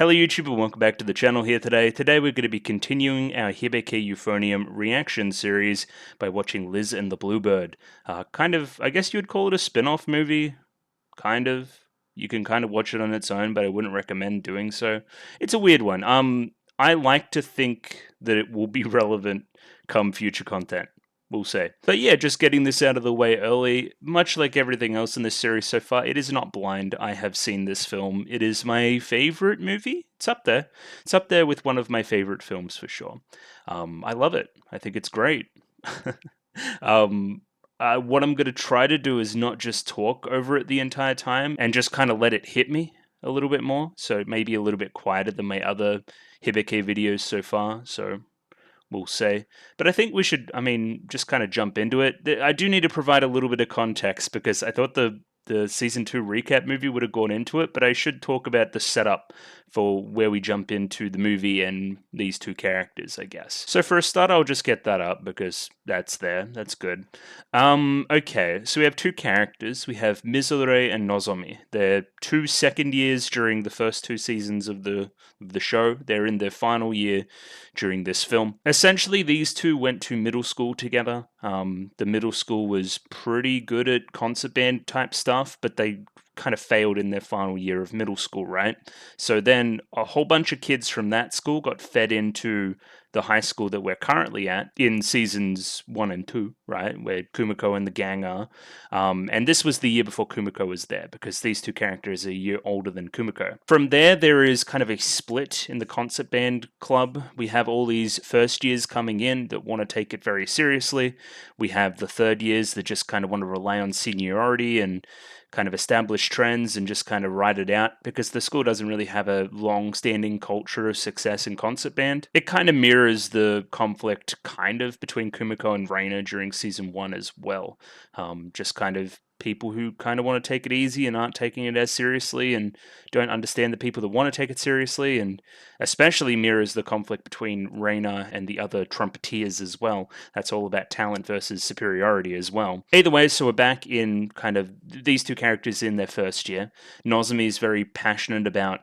Hello YouTube and welcome back to the channel here today. Today we're going to be continuing our Hibike Euphonium reaction series by watching Liz and the Bluebird. I guess you would call it a spin-off movie. Kind of. You can kind of watch it on its own, but I wouldn't recommend doing so. It's a weird one. I like to think that it will be relevant come future content. We'll say. But yeah, just getting this out of the way early, much like everything else in this series so far, it is not blind. I have seen this film. It is my favorite movie. It's up there. It's up there with one of my favorite films for sure. I love it. I think it's great. What I'm going to try to do is not just talk over it the entire time and just kind of let it hit me a little bit more. So maybe a little bit quieter than my other Hibike videos so far. So we'll say. But I think we should, just kind of jump into it. I do need to provide a little bit of context because I thought the season 2 recap movie would have gone into it, but I should talk about the setup for where we jump into the movie and these two characters, I guess. So for a start, I'll just get that up because that's there. That's good. Okay, so we have two characters. We have Mizore and Nozomi. They're two second years during the first two seasons of the show. They're in their final year during this film. Essentially, these two went to middle school together. The middle school was pretty good at concert band type stuff, but they kind of failed in their final year of middle school, right? So then a whole bunch of kids from that school got fed into the high school that we're currently at in seasons 1 and 2, right? Where Kumiko and the gang are. And this was the year before Kumiko was there because these two characters are a year older than Kumiko. From there is kind of a split in the concert band club. We have all these first years coming in that want to take it very seriously. We have the third years that just kind of want to rely on seniority and kind of establish trends and just kind of ride it out because the school doesn't really have a long-standing culture of success in concert band. It kind of mirrors the conflict kind of between Kumiko and Reina during season 1 as well. Just kind of people who kind of want to take it easy and aren't taking it as seriously and don't understand the people that want to take it seriously, and especially mirrors the conflict between Reina and the other trumpeteers as well. That's all about talent versus superiority as well. Either way, so we're back in kind of these two characters in their first year. Nozomi is very passionate about,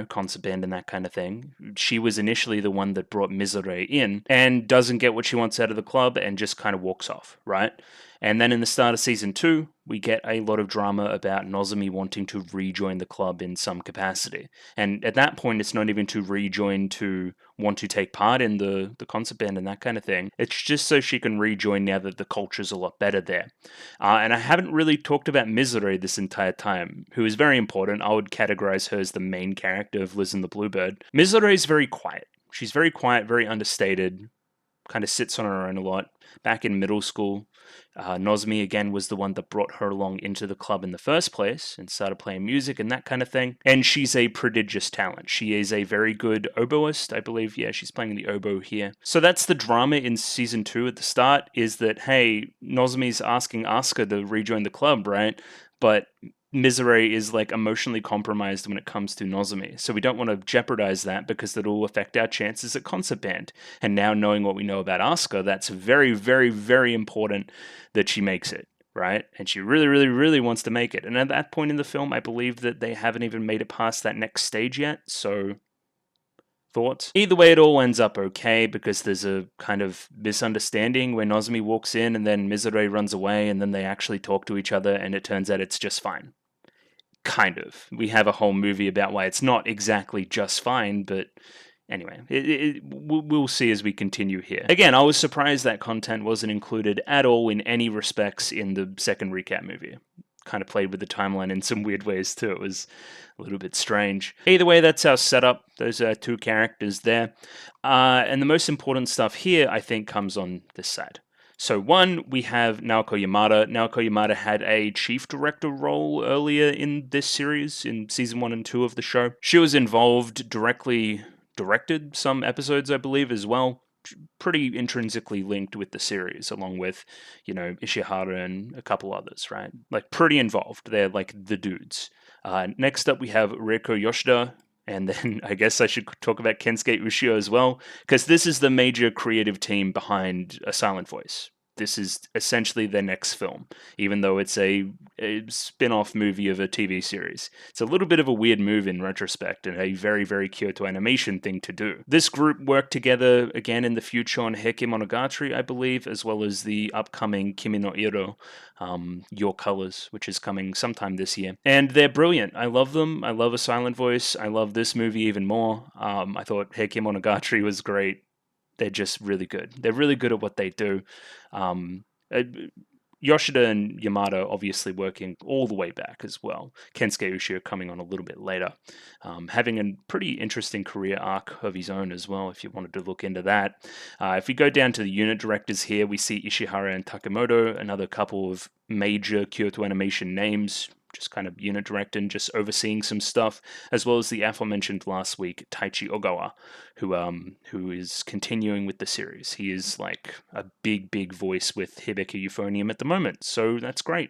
concert band and that kind of thing. She was initially the one that brought Mizore in and doesn't get what she wants out of the club and just kind of walks off, right? And then in the start of season 2, we get a lot of drama about Nozomi wanting to rejoin the club in some capacity. And at that point, it's not even to rejoin to want to take part in the concert band and that kind of thing. It's just so she can rejoin now that the culture's a lot better there. And I haven't really talked about Mizore this entire time, who is very important. I would categorize her as the main character of Liz and the Bluebird. Mizore is very quiet. She's very quiet, very understated, kind of sits on her own a lot. Back in middle school, Nozomi again was the one that brought her along into the club in the first place and started playing music and that kind of thing. And she's a prodigious talent. She is a very good oboist, I believe. Yeah, she's playing the oboe here. So that's the drama in season 2 at the start, is that, hey, Nozomi's asking Asuka to rejoin the club, right? But Mizore is like emotionally compromised when it comes to Nozomi. So we don't want to jeopardize that because that'll affect our chances at concert band. And now knowing what we know about Asuka, that's very, very, very important that she makes it, right? And she really, really, really wants to make it. And at that point in the film, I believe that they haven't even made it past that next stage yet. So thoughts? Either way, it all ends up okay because there's a kind of misunderstanding where Nozomi walks in and then Mizore runs away and then they actually talk to each other and it turns out it's just fine. Kind of. We have a whole movie about why it's not exactly just fine, but anyway, we'll see as we continue here. Again, I was surprised that content wasn't included at all in any respects in the second recap movie. Kind of played with the timeline in some weird ways too. It was a little bit strange. Either way, that's our setup. Those are two characters there. And the most important stuff here, I think, comes on this side. So one, we have Naoko Yamada. Naoko Yamada had a chief director role earlier in this series, in season 1 and 2 of the show. She was involved, directly directed some episodes, I believe, as well. Pretty intrinsically linked with the series, along with, Ishihara and a couple others, right? Like, pretty involved. They're like the dudes. Next up, we have Reiko Yoshida. And then I guess I should talk about Kensuke Ushio as well, because this is the major creative team behind A Silent Voice. this is essentially their next film, even though it's a spin-off movie of a TV series. It's a little bit of a weird move in retrospect, and a very, very Kyoto Animation thing to do. This group worked together again in the future on Heike Monogatari, I believe, as well as the upcoming Kimi no Iro, Your Colors, which is coming sometime this year. And they're brilliant. I love them. I love A Silent Voice. I love this movie even more. I thought Heike Monogatari was great. They're just really good. They're really good at what they do. Um, uh, Yoshida and Yamada obviously working all the way back as well. Kensuke Ushio coming on a little bit later. Having a pretty interesting career arc of his own as well, if you wanted to look into that. If we go down to the unit directors here, we see Ishihara and Takemoto, another couple of major Kyoto Animation names, just kind of unit directing, just overseeing some stuff, as well as the aforementioned last week Taichi Ogawa, who is continuing with the series. He is like a big voice with Hibike Euphonium at the moment, so that's great.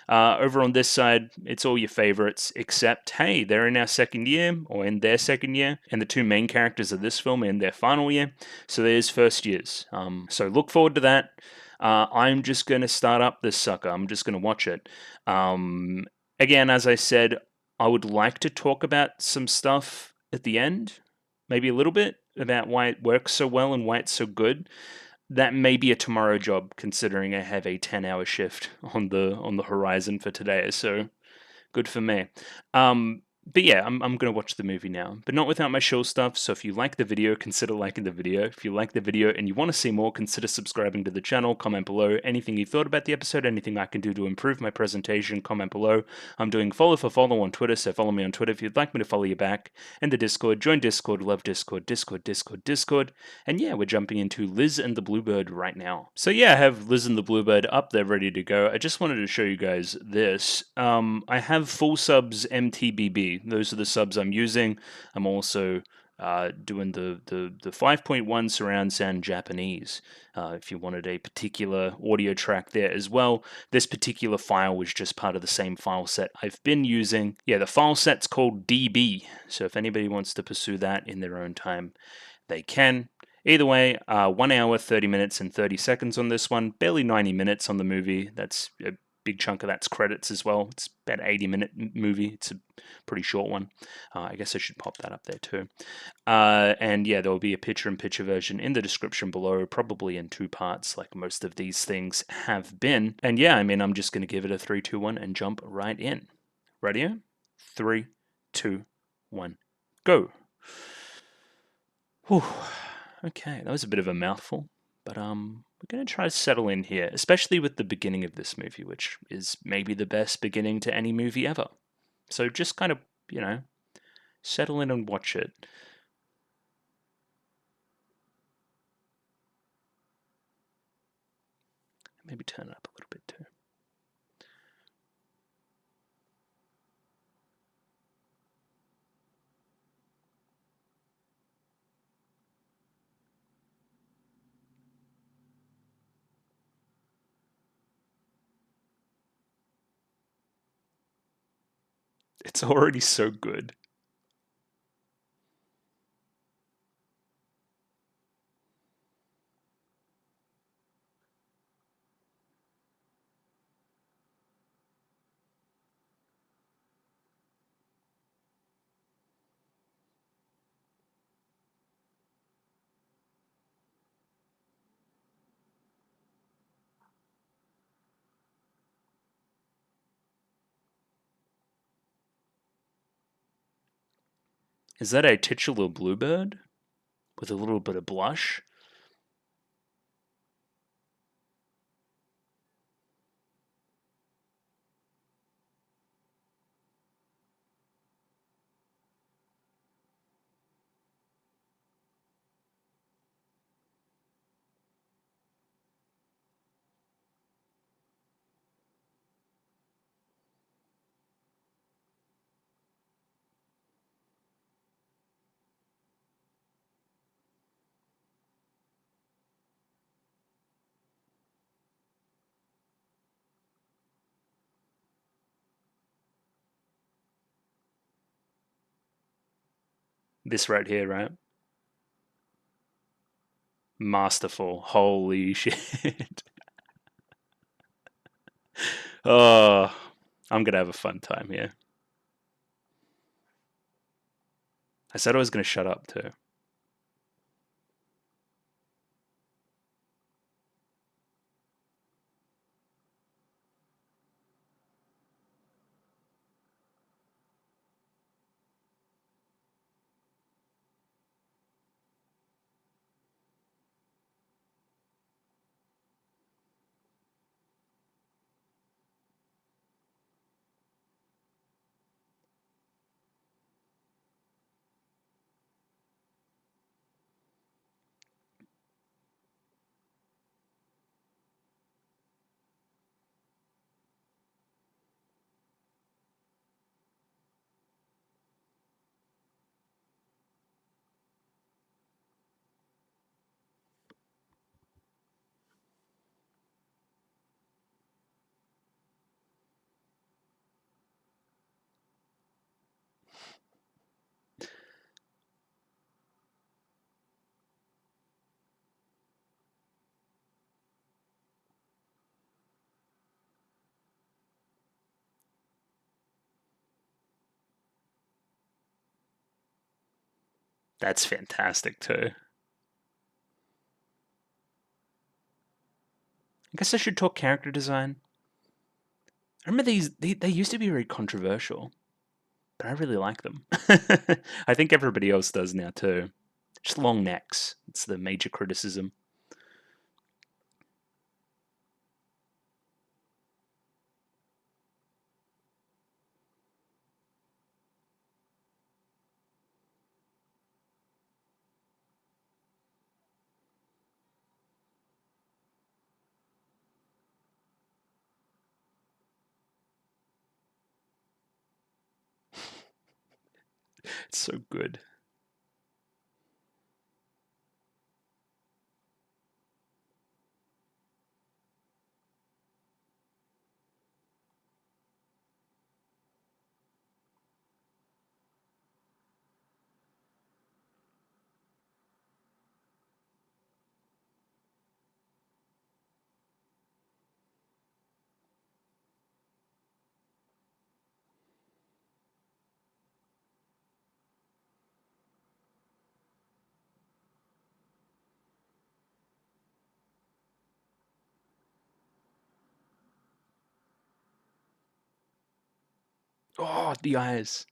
Over on this side, it's all your favorites, except, hey, they're in our second year, or in their second year, and the two main characters of this film are in their final year, so there's first years. So look forward to that. I'm just going to start up this sucker. I'm just going to watch it. Again, as I said, I would like to talk about some stuff at the end, maybe a little bit about why it works so well and why it's so good. That may be a tomorrow job, considering I have a 10-hour shift on the horizon for today. So good for me. But yeah, I'm going to watch the movie now, but not without my show stuff. So if you like the video, consider liking the video. If you like the video and you want to see more, consider subscribing to the channel. Comment below anything you thought about the episode, anything I can do to improve my presentation. Comment below. I'm doing follow for follow on Twitter, so follow me on Twitter if you'd like me to follow you back. And the Discord, join Discord, love Discord, Discord. And yeah, we're jumping into Liz and the Bluebird right now. So yeah, I have Liz and the Bluebird up there ready to go. I just wanted to show you guys this. I have full subs MTBB. Those are the subs I'm using. I'm also doing the 5.1 surround sound Japanese. If you wanted a particular audio track there as well, this particular file was just part of the same file set I've been using. Yeah, the file set's called DB, so if anybody wants to pursue that in their own time, they can. Either way, 1 hour, 30 minutes, and 30 seconds on this one. Barely 90 minutes on the movie. That's a big chunk of that's credits as well. It's about an 80-minute movie. It's a pretty short one. I guess I should pop that up there too. And yeah, there will be a picture-in-picture version in the description below, probably in 2 parts, like most of these things have been. And yeah, I mean, I'm just going to give it a 3, 2, 1 and jump right in. Radio? 3, 2, 1, go. Whew. Okay, that was a bit of a mouthful, but we're going to try to settle in here, especially with the beginning of this movie, which is maybe the best beginning to any movie ever. So just kind of, settle in and watch it. Maybe turn it up a little bit too. It's already so good. Is that a titular bluebird with a little bit of blush? This right here, right? Masterful. Holy shit. Oh, I'm gonna have a fun time here. I said I was gonna shut up too. That's fantastic too. I guess I should talk character design. I remember they used to be very controversial, but I really like them. I think everybody else does now too. Just long necks. It's the major criticism. It's so good. Oh, the eyes.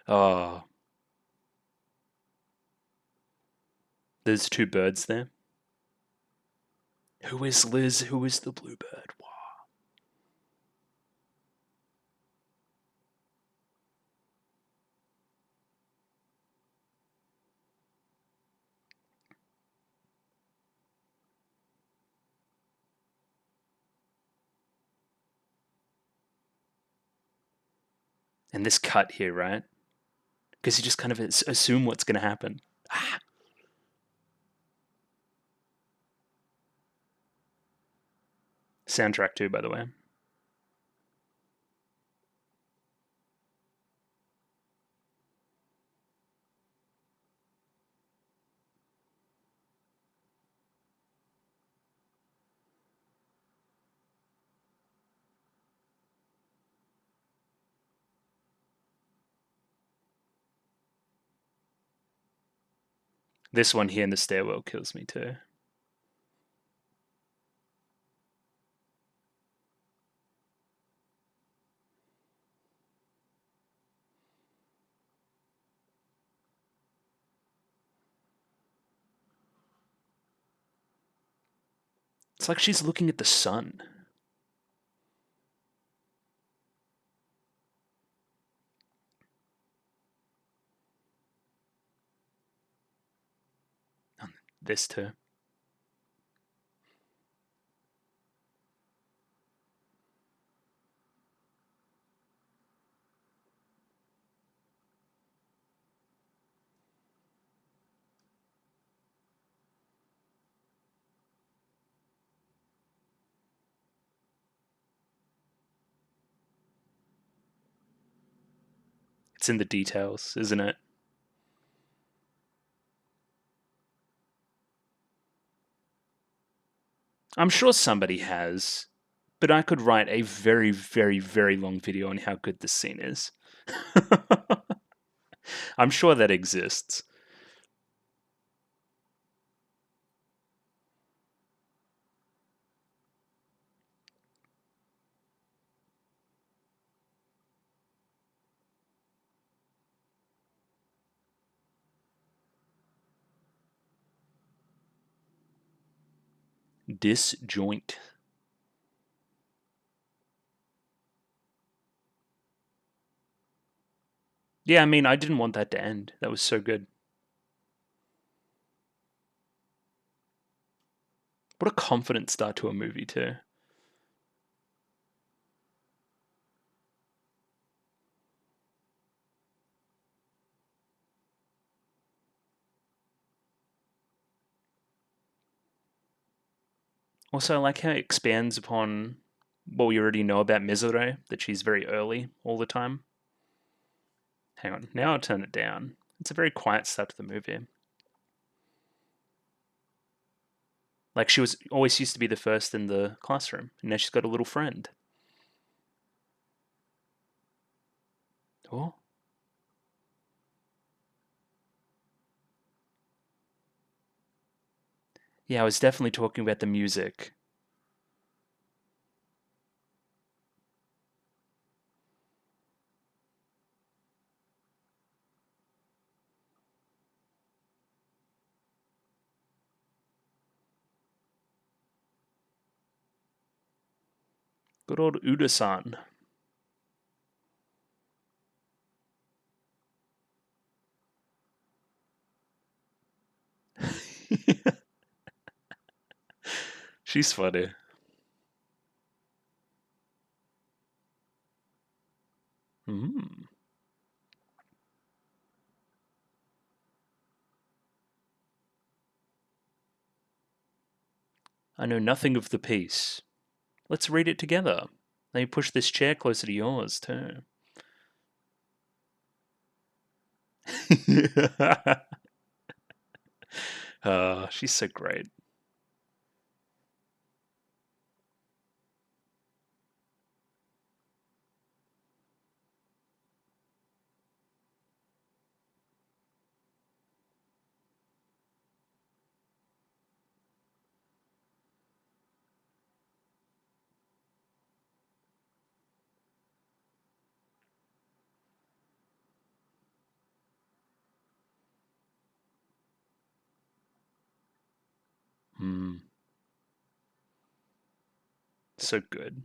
Oh, there's two birds there. Who is Liz? Who is the bluebird? Wow. And this cut here, right? Because you just kind of assume what's going to happen. Ah. Soundtrack too, by the way. This one here in the stairwell kills me too. It's like she's looking at the sun. This too. It's in the details, isn't it? I'm sure somebody has, But I could write a very, very, very long video on how good this scene is. I'm sure that exists. Disjoint. Yeah, I mean, I didn't want that to end. That was so good. What a confident start to a movie, too. Also, I like how it expands upon what we already know about Mizore, that she's very early all the time. Hang on, now I'll turn it down. It's a very quiet start to the movie. Like she was always used to be the first in the classroom, and now she's got a little friend. Oh. Yeah, I was definitely talking about the music. Good old Uda-san. She's funny. Hmm. I know nothing of the piece. Let's read it together. Let me push this chair closer to yours, too. She's so great. Hmm. So good.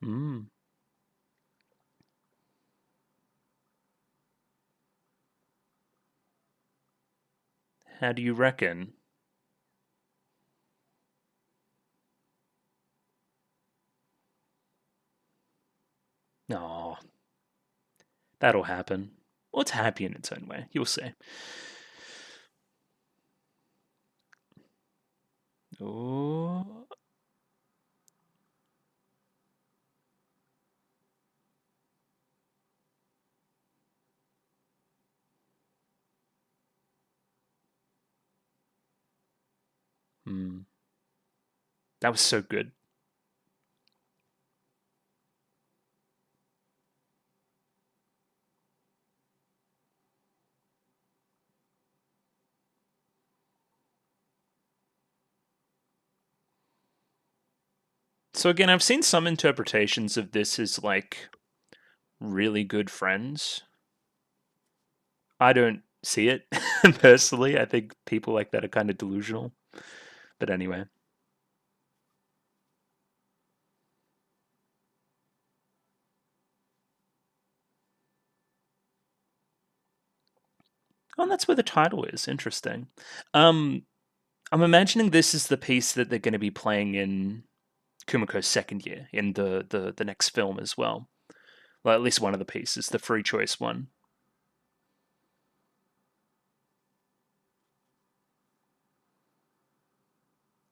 Hmm. How do you reckon? No, that'll happen. Well, it's happy in its own way. You'll see. Oh. Hmm. That was so good. So again, I've seen some interpretations of this as like really good friends. I don't see it personally. I think people like that are kind of delusional. But anyway. Oh, and that's where the title is. Interesting. Um, I'm imagining this is the piece that they're going to be playing in Kumiko's second year in the next film as well. Well, at least one of the pieces, the free choice one.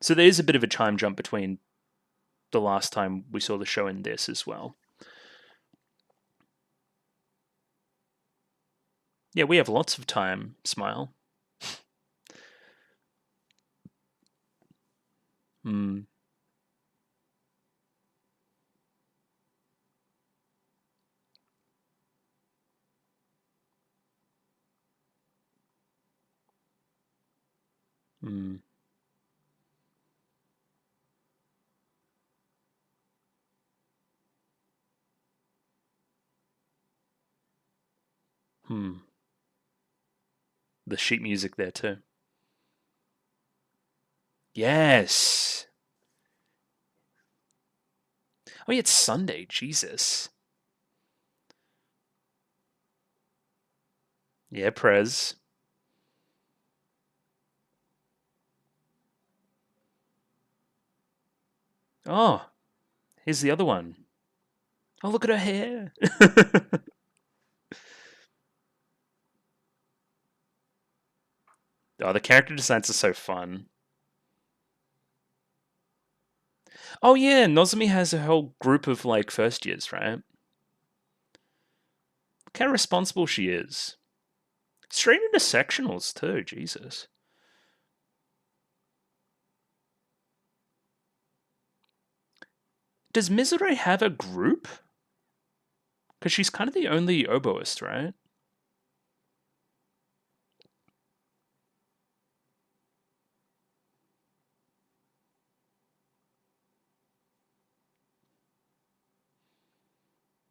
So there is a bit of a time jump between the last time we saw the show and this as well. Yeah, we have lots of time, Smile. Hmm. Hmm. Hmm. The sheet music there too. Yes. Oh, yeah, it's Sunday. Jesus. Yeah, Prez. Oh, here's the other one. Oh, look at her hair. Oh, the character designs are so fun. Oh yeah, Nozomi has a whole group of like first years, right? Look how responsible she is. Straight into sectionals too, Jesus. Does Mizure have a group? Because she's kind of the only oboist, right?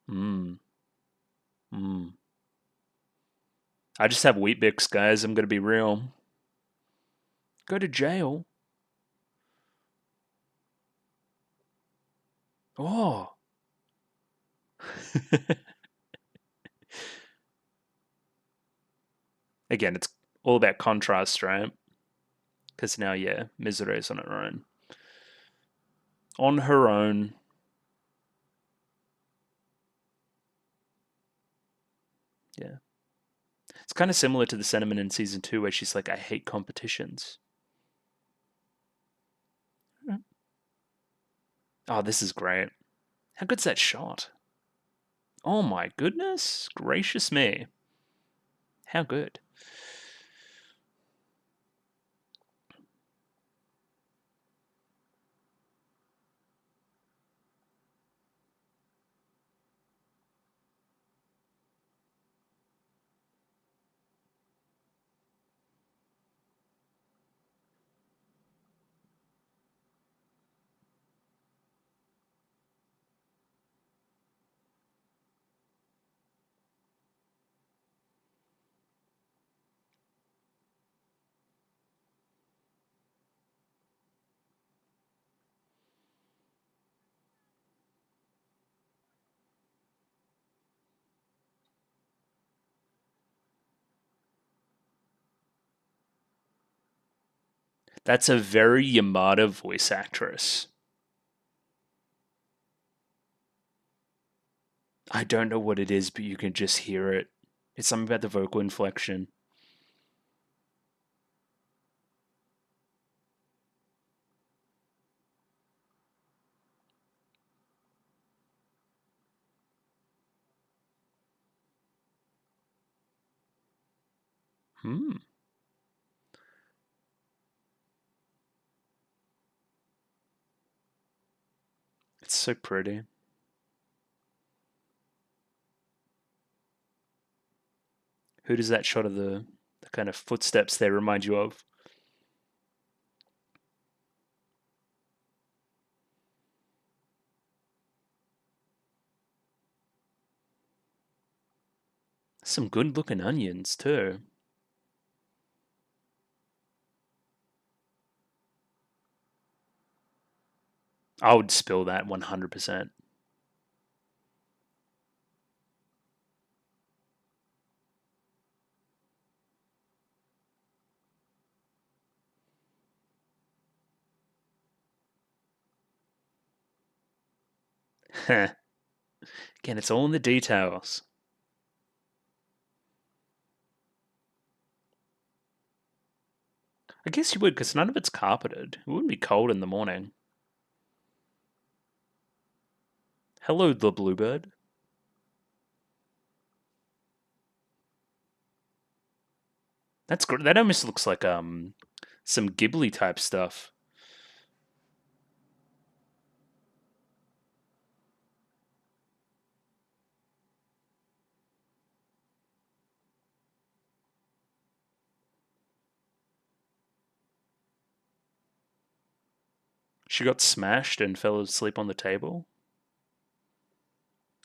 Hmm. Hmm. I just have Weet-Bix, guys. I'm gonna be real. Go to jail. Oh. Again, it's all about contrast, right? Because now, yeah, Mizure's on her own. On her own. Yeah. It's kind of similar to the sentiment in season 2 where she's like, I hate competitions. Oh, this is great. How good's that shot? Oh my goodness. Gracious me. How good. That's a very Yamada voice actress. I don't know what it is, but you can just hear it. It's something about the vocal inflection. Hmm. It's so pretty. Who does that shot of the kind of footsteps there remind you of? Some good looking onions, too. I would spill that 100%. Again, it's all in the details. I guess you would, because none of it's carpeted. It wouldn't be cold in the morning. Hello, the bluebird. That's good. That almost looks like some Ghibli type stuff. She got smashed and fell asleep on the table.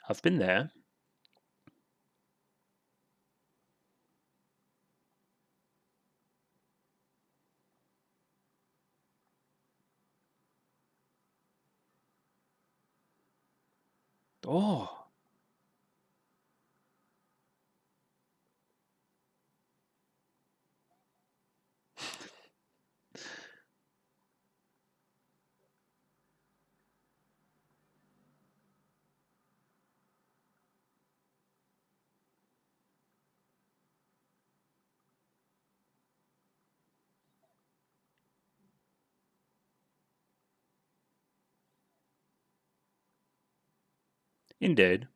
I've been there. Oh. Indeed.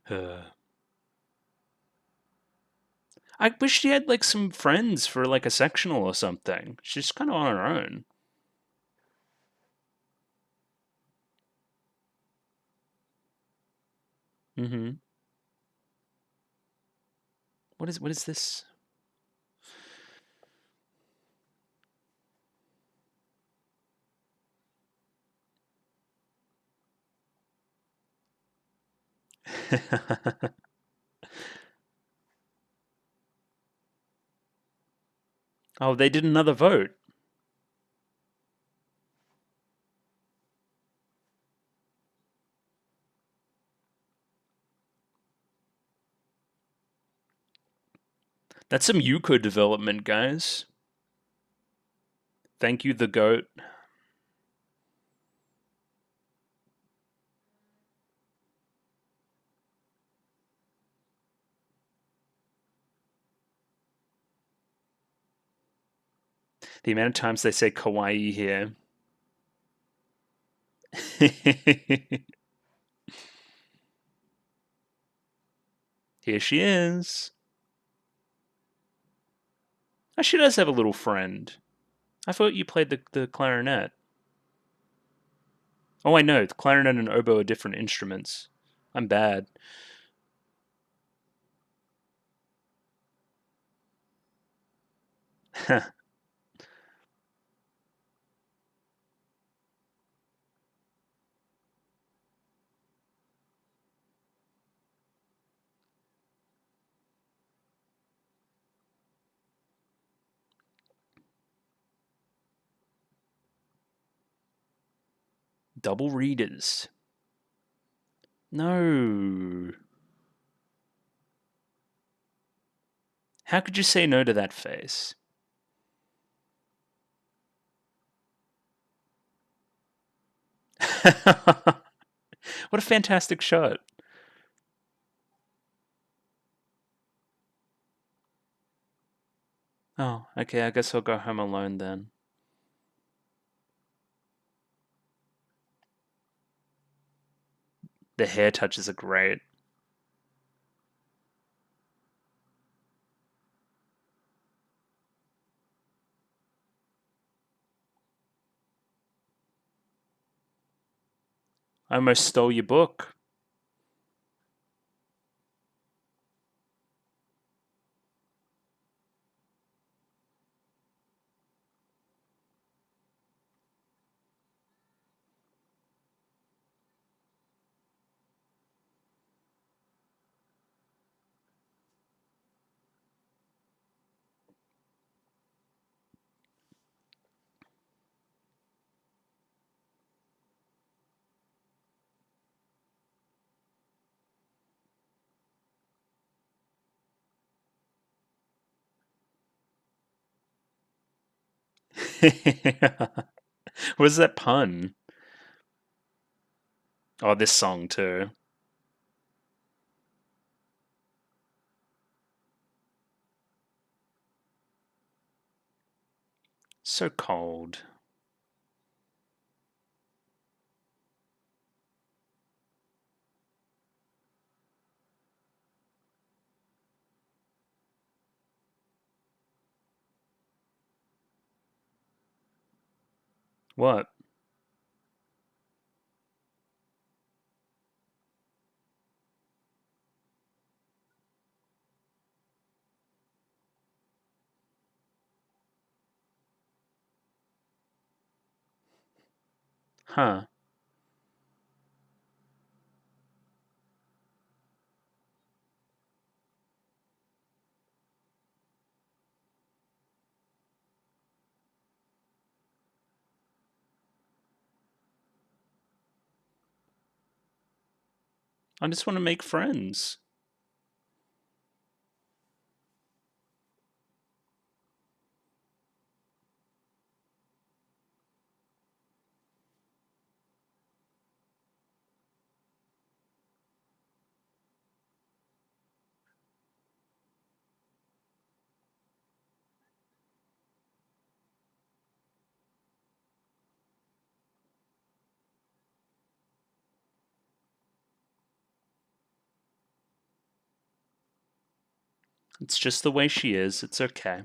Uh, I wish she had like some friends for like a sectional or something. She's kind of on her own. Mm-hmm. What is this? Oh, they did another vote. That's some Yuko development, guys. Thank you, the goat. The amount of times they say kawaii here. Here she is. Oh, she does have a little friend. I thought you played the clarinet. Oh, I know. The clarinet and oboe are different instruments. I'm bad. Double readers. No. How could you say no to that face? What a fantastic shot. Oh, okay, I guess I'll go home alone then. The hair touches are great. I almost stole your book. What's that pun? Oh, this song too. So cold. What? Huh. I just want to make friends. It's just the way she is. It's okay.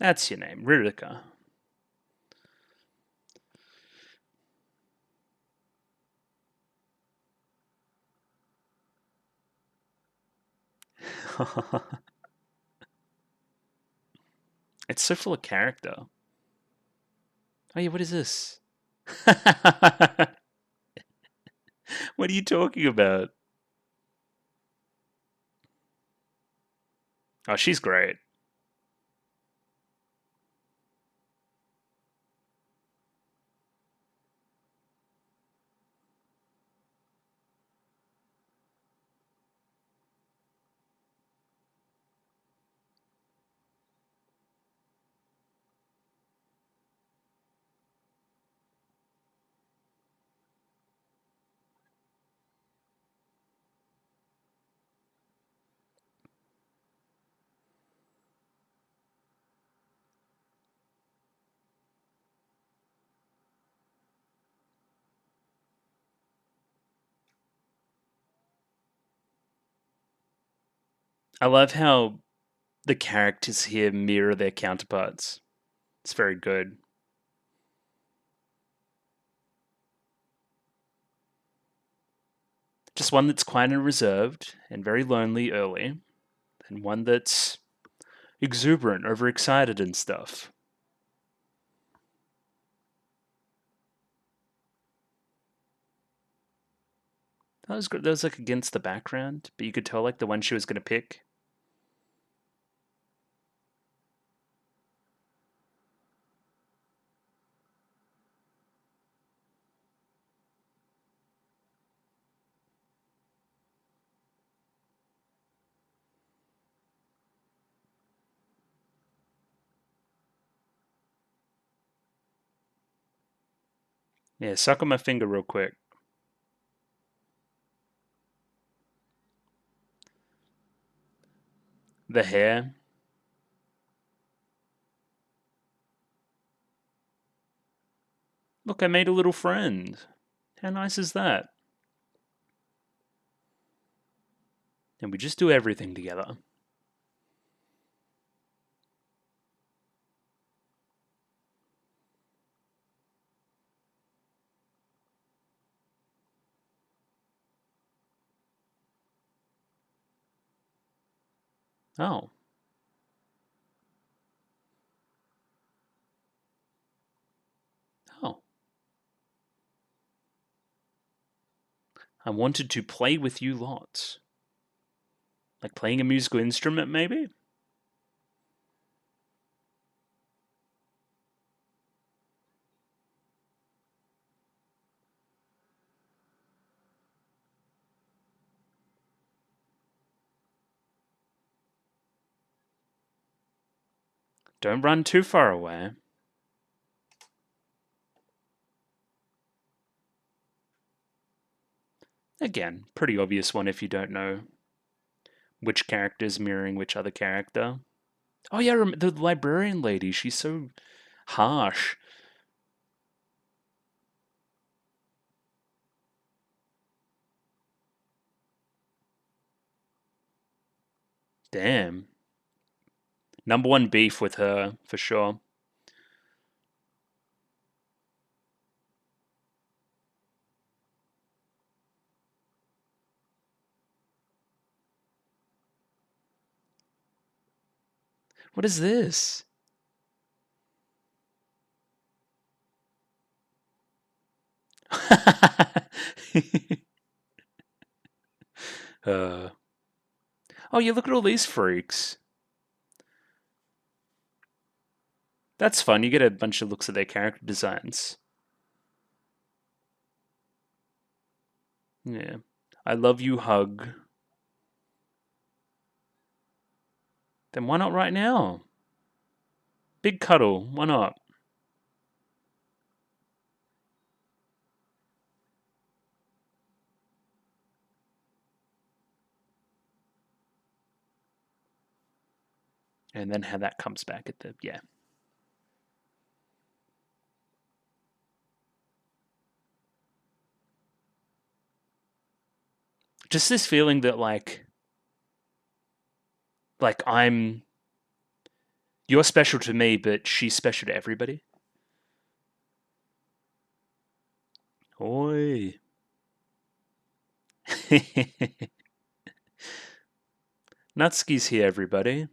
That's your name, Ririka. It's so full of character. Oh yeah, what is this? What are you talking about? Oh, she's great. I love how the characters here mirror their counterparts. It's very good. Just one that's quiet and reserved and very lonely early, and one that's exuberant, overexcited, and stuff. That was good. That was like against the background, but you could tell like the one she was going to pick. Yeah, suck on my finger real quick. The hair. Look, I made a little friend. How nice is that? And we just do everything together. Oh. Oh. I wanted to play with you lots. Like playing a musical instrument, maybe? Don't run too far away. Again, pretty obvious one if you don't know which character is mirroring which other character. Oh yeah, the librarian lady, she's so harsh. Damn. Number one beef with her, for sure. What is this? uh, oh, yeah, look at all these freaks. That's fun. You get a bunch of looks at their character designs. Yeah. I love you, hug. Then why not right now? Big cuddle. Why not? And then how that comes back at the, yeah. Just this feeling that like you're special to me, but she's special to everybody. Oi. Natsuki's here, everybody.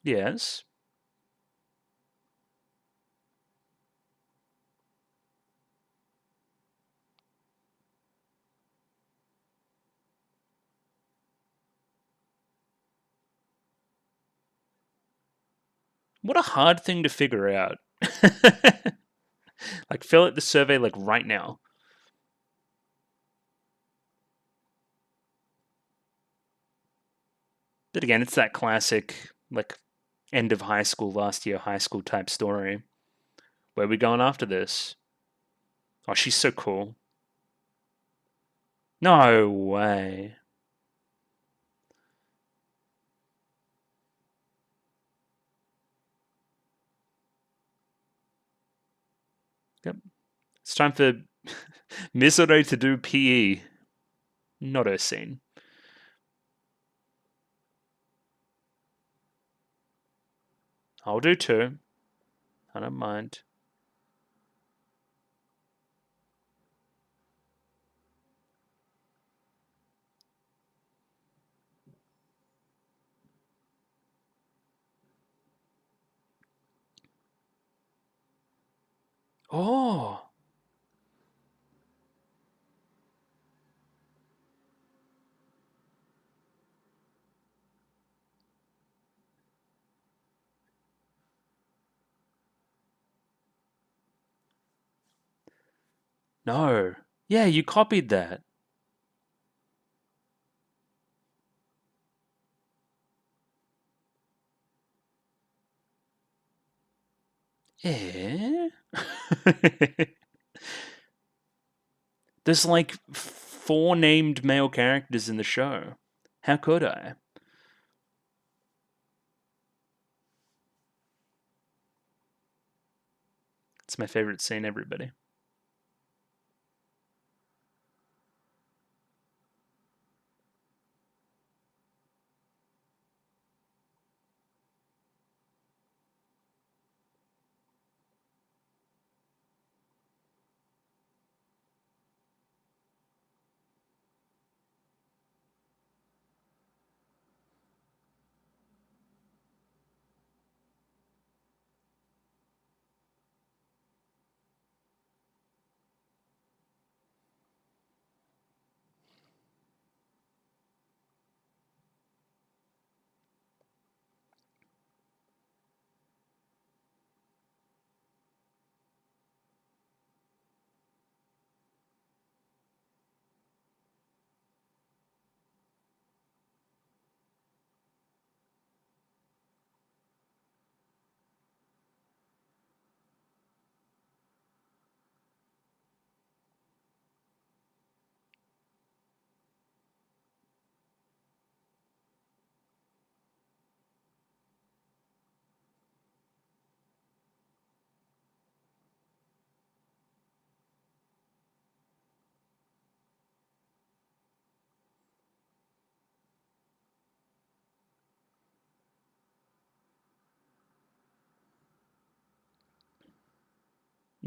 Yes. What a hard thing to figure out. Like, fill out the survey, like, right now. But again, it's that classic, like, end of high school, last year high school type story. Where are we going after this? Oh, she's so cool. No way. Yep. It's time for Misore to do PE. Not her scene. I'll do too. I don't mind. Oh. No. Yeah, you copied that. Eh? There's like 4 named male characters in the show. How could I? It's my favorite scene, everybody.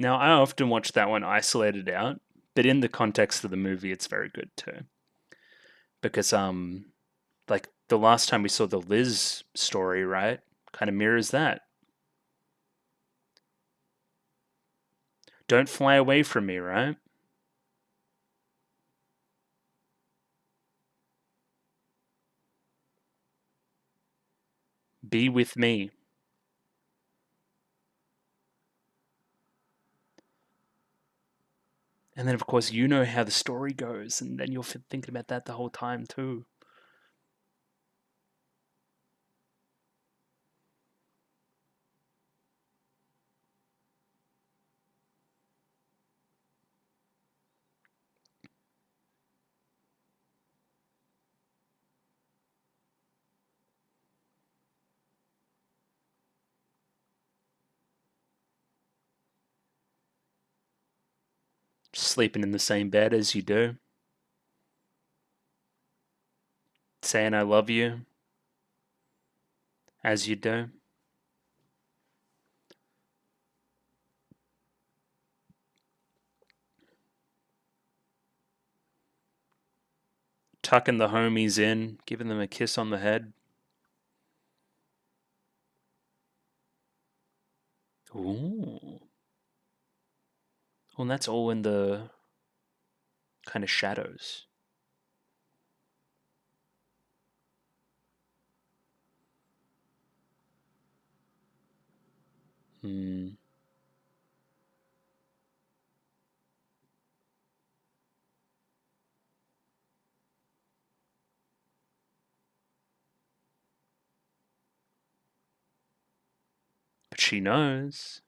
Now, I often watch that one isolated out, but in the context of the movie, it's very good too. Because, like the last time we saw the Liz story, right? Kind of mirrors that. Don't fly away from me, right? Be with me. And then, of course, you know how the story goes, and then you're thinking about that the whole time too. Sleeping in the same bed as you do, saying I love you as you do. Tucking the homies in, giving them a kiss on the head. Ooh. Well, that's all in the kind of shadows. Hmm. But she knows.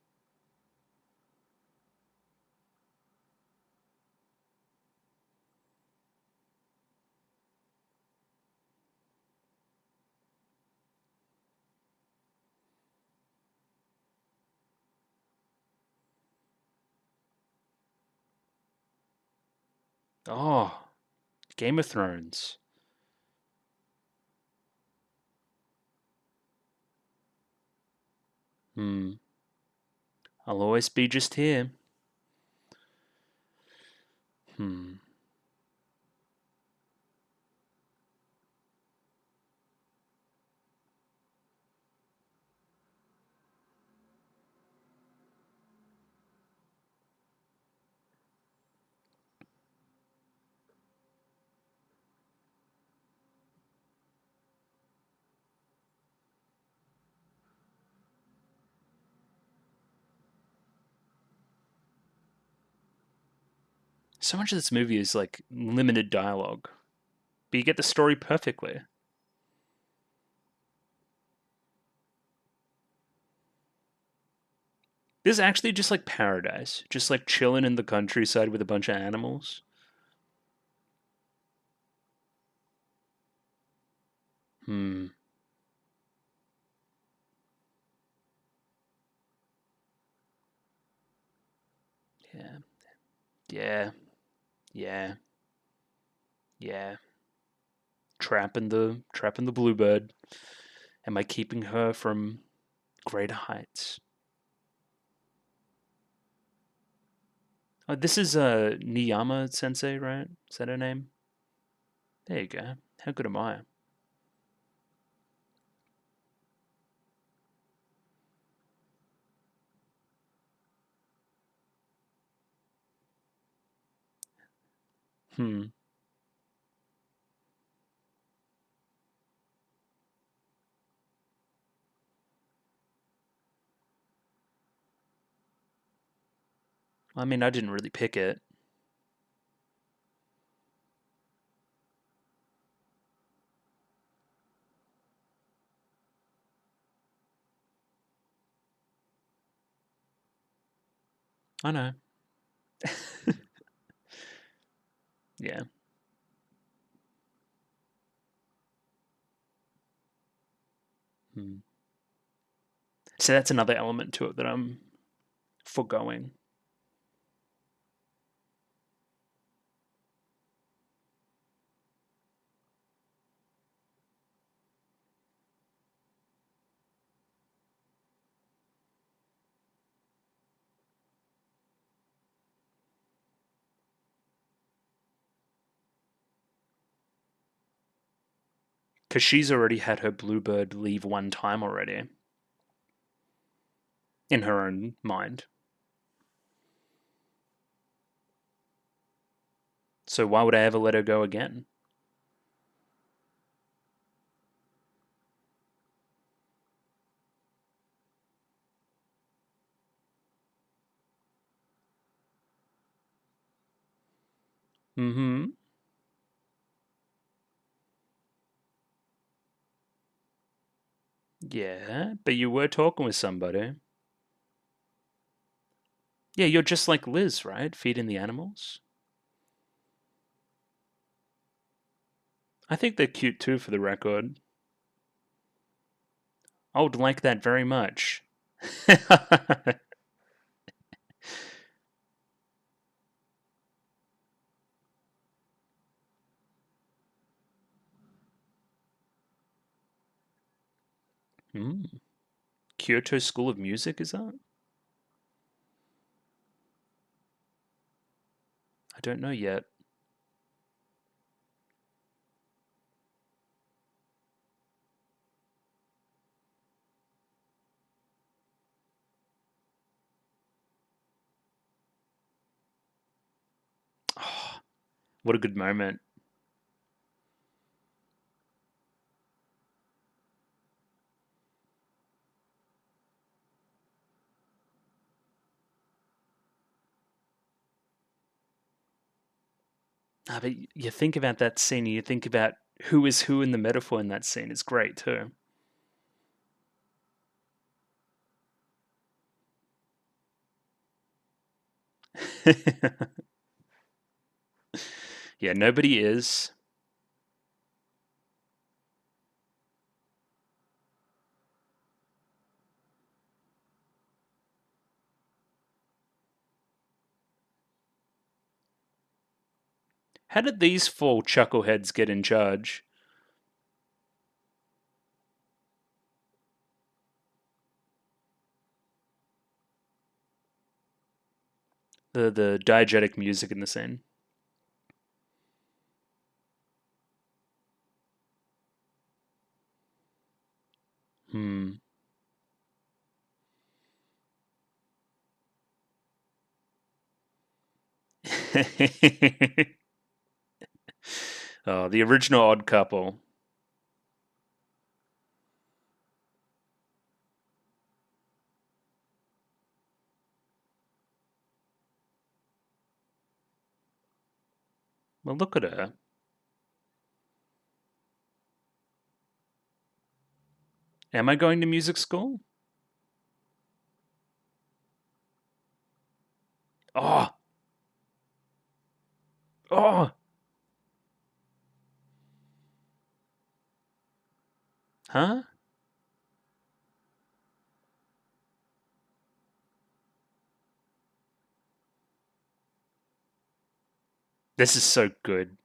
Oh, Game of Thrones. Hmm. I'll always be just here. Hmm. So much of this movie is like limited dialogue, but you get the story perfectly. This is actually just like paradise, just like chilling in the countryside with a bunch of animals. Hmm. Yeah. Yeah. Yeah. Yeah. Trapping the bluebird. Am I keeping her from greater heights? Oh, this is Niyama Sensei, right? Is that her name? There you go. How good am I? Hmm. I mean, I didn't really pick it. I know. Yeah. Hmm. So that's another element to it that I'm foregoing. Because she's already had her bluebird leave one time already. In her own mind. So why would I ever let her go again? Mm-hmm. Yeah, but you were talking with somebody. Yeah, you're just like Liz, right? Feeding the animals. I think they're cute too, for the record. I would like that very much. Mm. Kyoto School of Music, is that? I don't know yet. Oh, what a good moment. Ah, but you think about that scene, and you think about who is who in the metaphor in that scene. It's great too. Yeah, nobody is. How did these four chuckleheads get in charge? The diegetic music in the scene. Hmm. Oh, the original Odd Couple. Well, look at her. Am I going to music school? Oh, oh, huh? This is so good.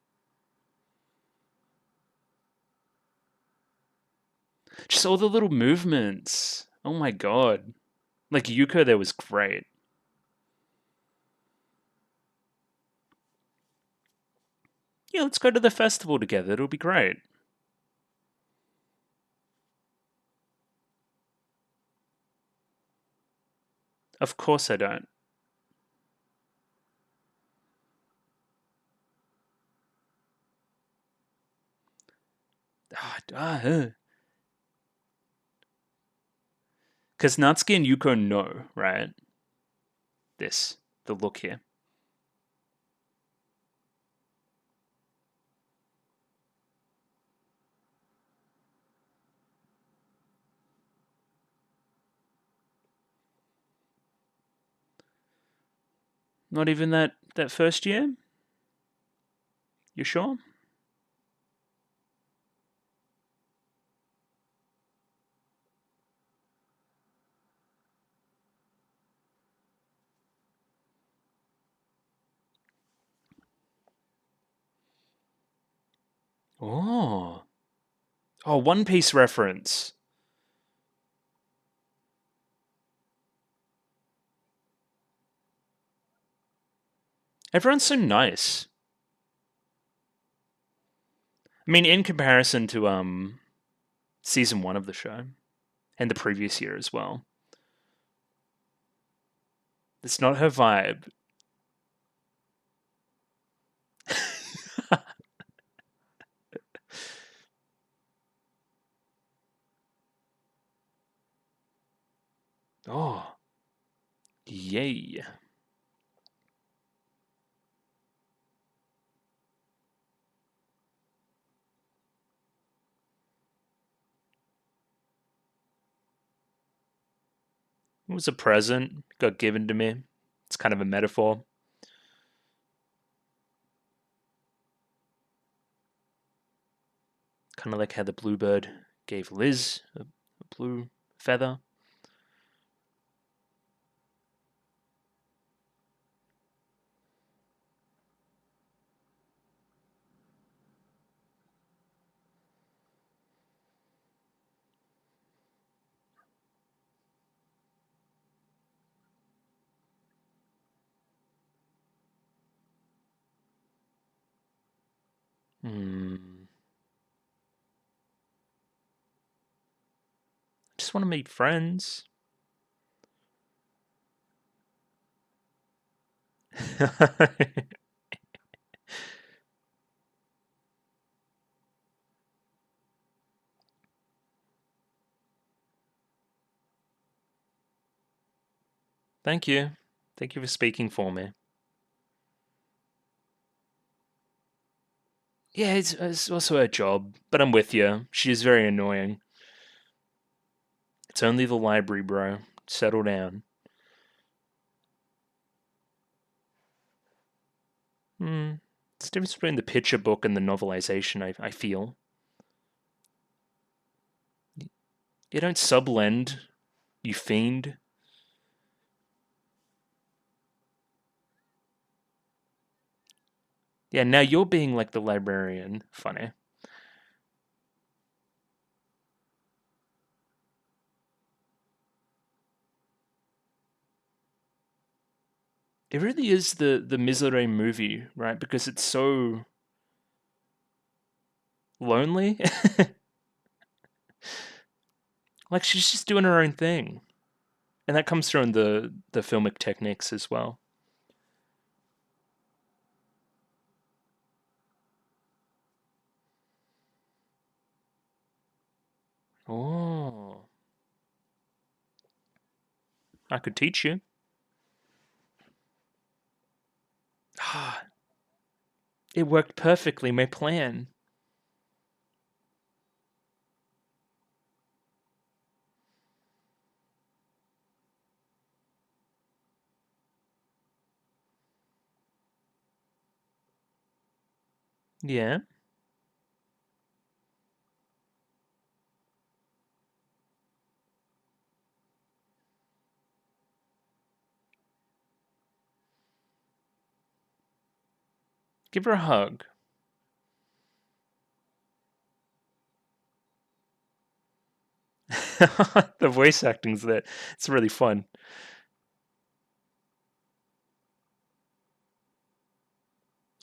Just all the little movements. Oh my god. Like Yuko there was great. Yeah, let's go to the festival together. It'll be great. Of course I don't. Because Natsuki and Yuko know, right? This. The look here. Not even that first year? You sure? Oh. Oh, One Piece reference. Everyone's so nice. I mean, in comparison to season 1 of the show and the previous year as well, it's not her vibe. Oh, yay. It was a present, got given to me. It's kind of a metaphor. Kind of like how the bluebird gave Liz a blue feather. Just want to meet friends. Thank you. Thank you for speaking for me. Yeah, it's also her job, but I'm with you. She is very annoying. It's only the library, bro. Settle down. It's the difference between the picture book and the novelization, I feel. You don't sublend, you fiend. Yeah, now you're being like the librarian. Funny. It really is the Misery movie, right? Because it's so lonely. Like she's just doing her own thing. And that comes through in the filmic techniques as well. Oh, I could teach you. Ah, it worked perfectly, my plan. Yeah. Give her a hug. The voice acting's there. It's really fun.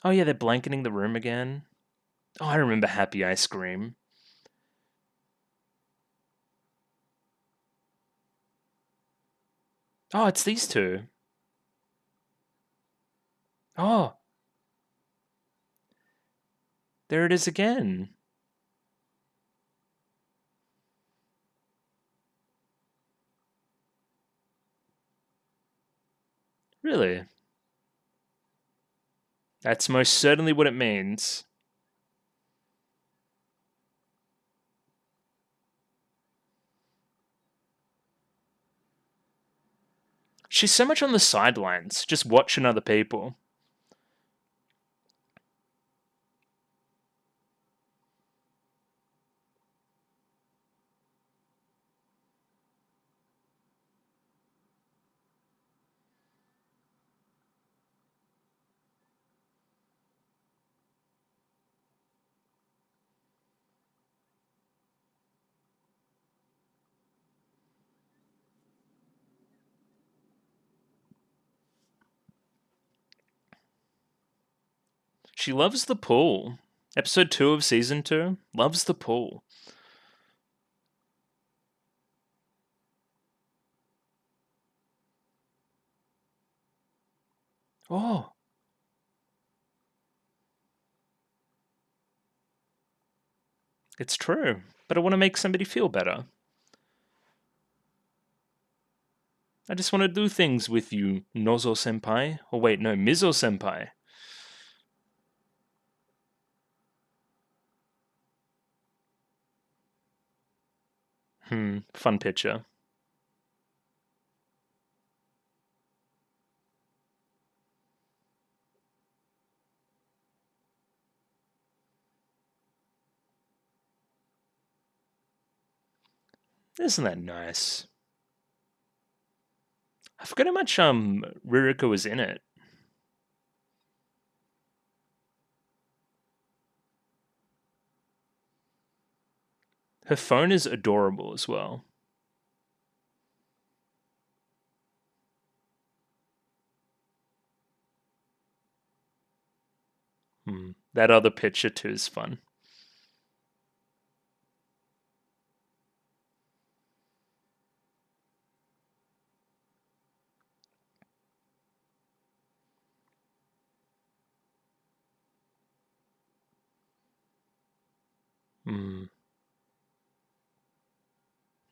Oh yeah, they're blanketing the room again. Oh, I remember Happy Ice Cream. Oh, it's these two. Oh, there it is again. Really? That's most certainly what it means. She's so much on the sidelines, just watching other people. She loves the pool. Episode 2 of season 2. Loves the pool. Oh. It's true. But I want to make somebody feel better. I just want to do things with you, Nozo-senpai. Oh wait, no, Mizo-senpai. Fun picture. Isn't that nice? I forgot how much Ririka was in it. Her phone is adorable as well. That other picture too is fun.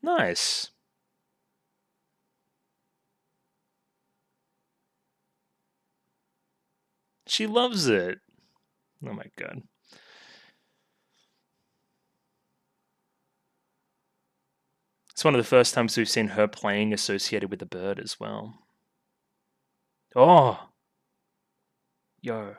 Nice. She loves it. Oh my god. It's one of the first times we've seen her playing associated with the bird as well. Oh. Yo.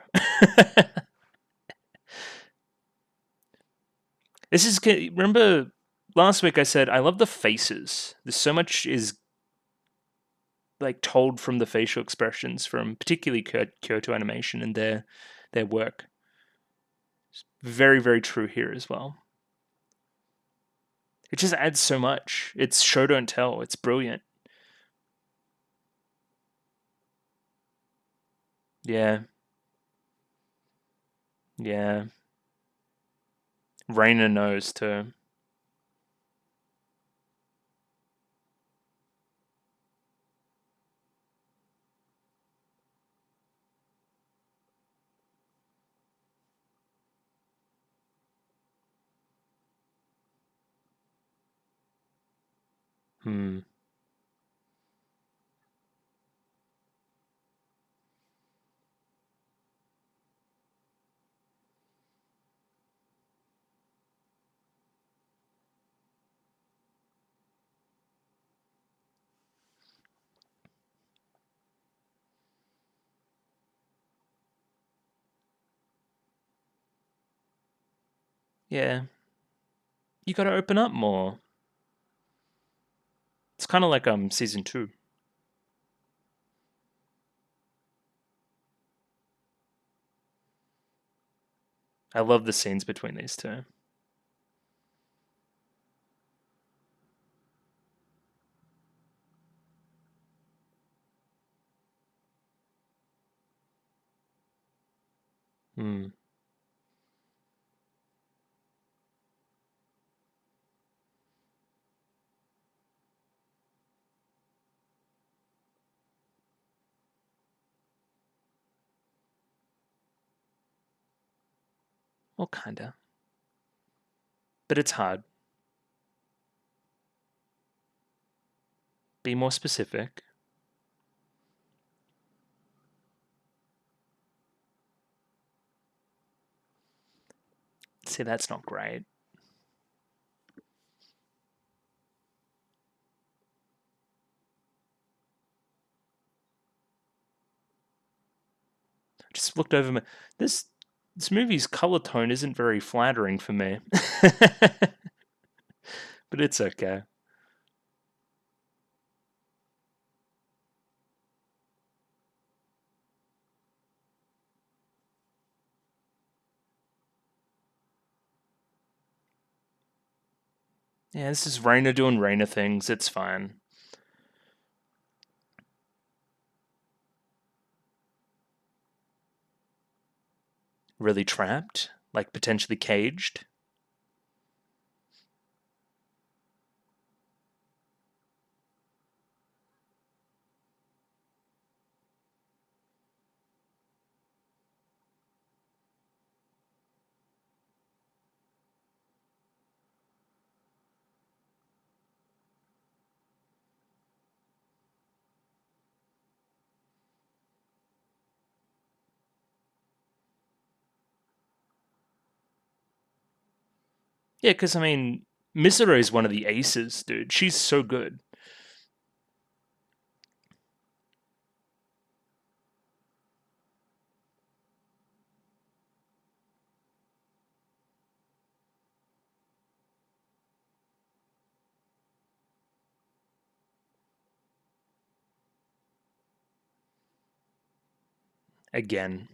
This is. Remember last week I said I love the faces. There's so much is like told from the facial expressions from particularly Kyoto Animation and their work. It's very, very true here as well. It just adds so much. It's show don't tell. It's brilliant. Yeah. Yeah. Raina knows too. Yeah. You got to open up more. It's kind of like season 2. I love the scenes between these two. Well, kinda. But it's hard. Be more specific. See, that's not great. I just looked over this movie's color tone isn't very flattering for me. But it's okay. Yeah, this is Raina doing Raina things. It's fine. Really trapped? like potentially caged. Yeah, because I mean, Misero is one of the aces, dude. She's so good. Again.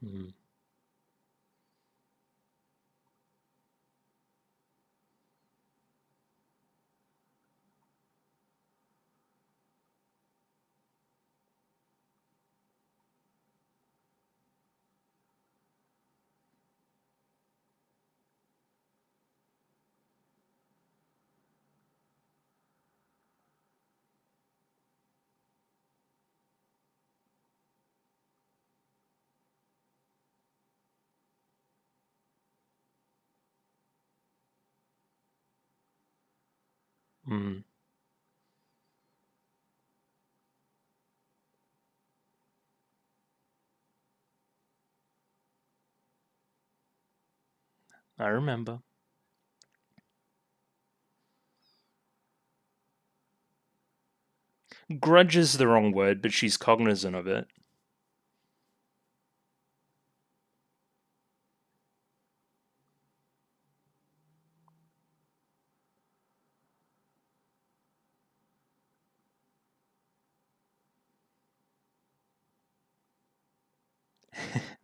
Mm. Mm. I remember. Grudge is the wrong word, but she's cognizant of it.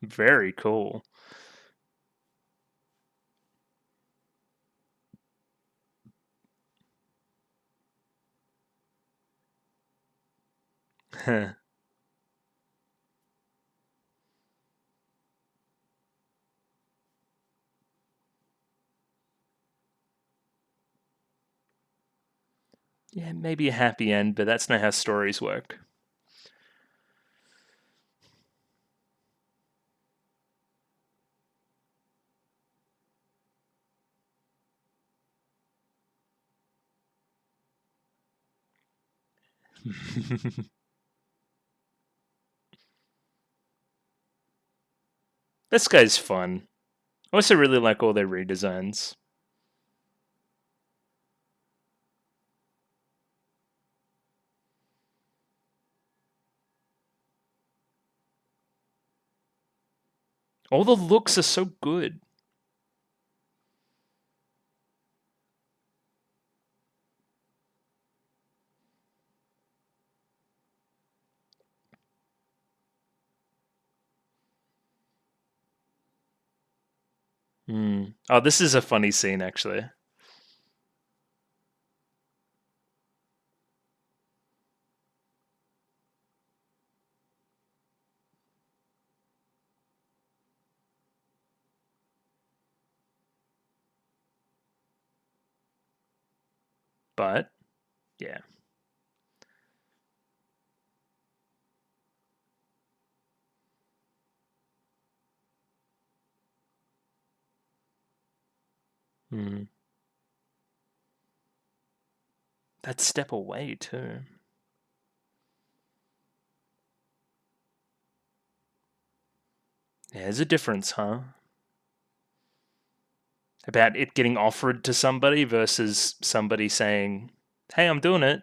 Very cool. Yeah, maybe a happy end, but that's not how stories work. This guy's fun. I also really like all their redesigns. All the looks are so good. Mm. Oh, this is a funny scene, actually. But, yeah. Mm. That step away, too. Yeah, there's a difference, huh? About it getting offered to somebody versus somebody saying, hey, I'm doing it.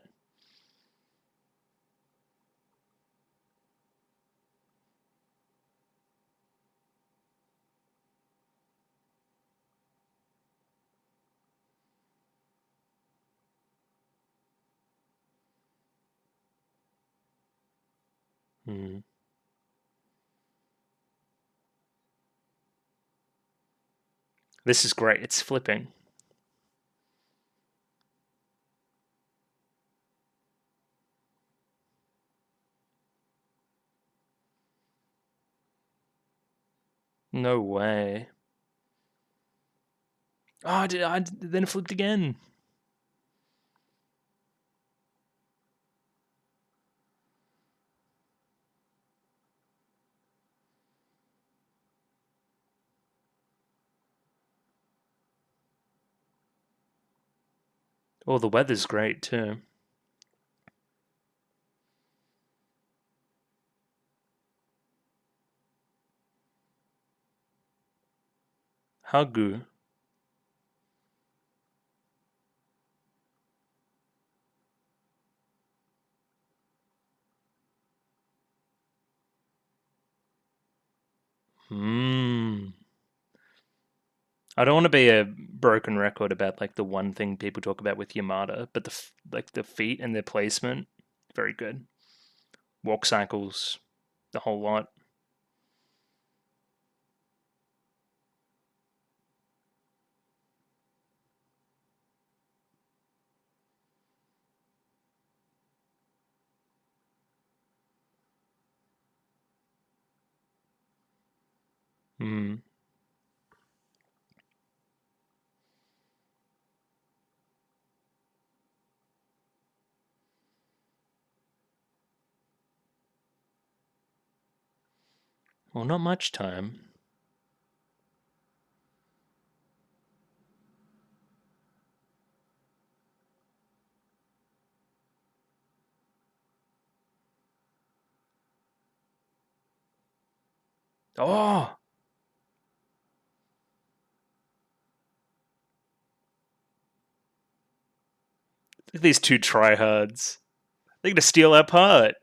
Mm. This is great. It's flipping. No way. Oh, then it flipped again. Oh, the weather's great too. Hagu. I don't want to be a broken record about like the one thing people talk about with Yamada, but the feet and their placement, very good. Walk cycles, the whole lot. Hmm. Well, not much time. Oh, look at these two tryhards. They're gonna steal our part.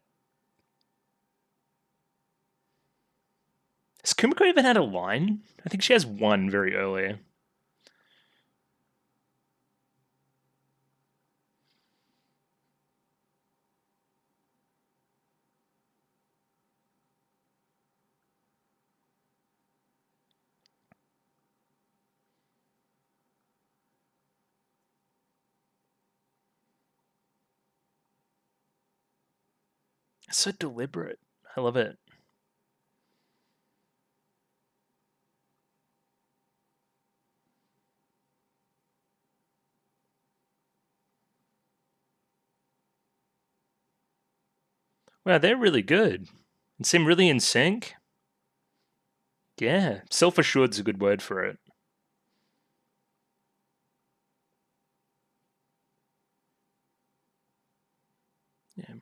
Has Kumiko even had a line? I think she has one very early. It's so deliberate. I love it. Wow, they're really good. And seem really in sync. Yeah, self-assured's a good word for it. Yeah.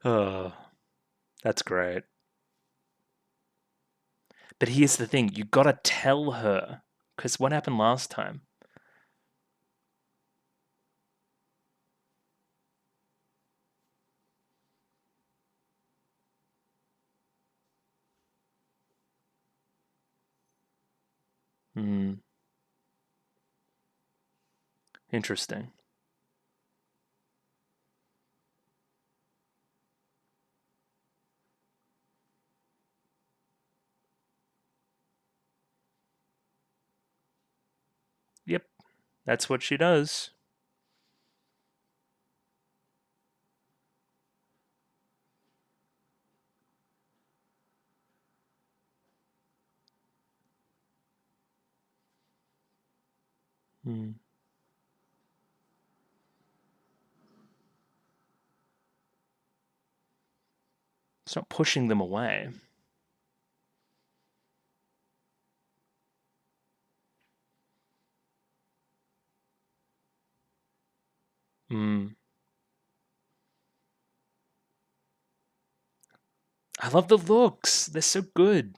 Oh, that's great. But here's the thing, you gotta tell her. Because what happened last time? Hmm. Interesting. Yep, that's what she does. Hmm. It's not pushing them away. Hmm. I love the looks. They're so good.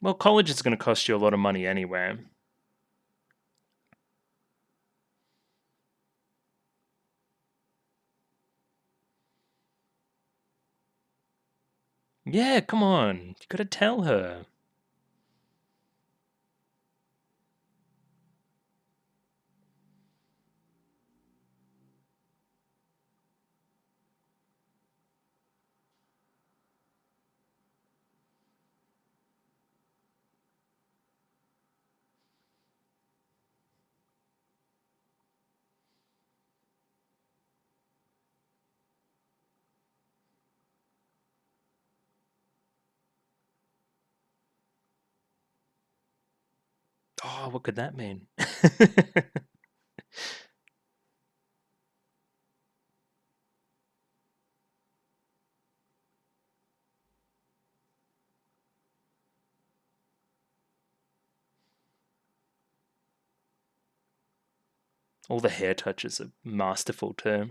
Well, college is going to cost you a lot of money anyway. Yeah, come on. You gotta tell her. Oh, what could that mean? All the hair touches are masterful too.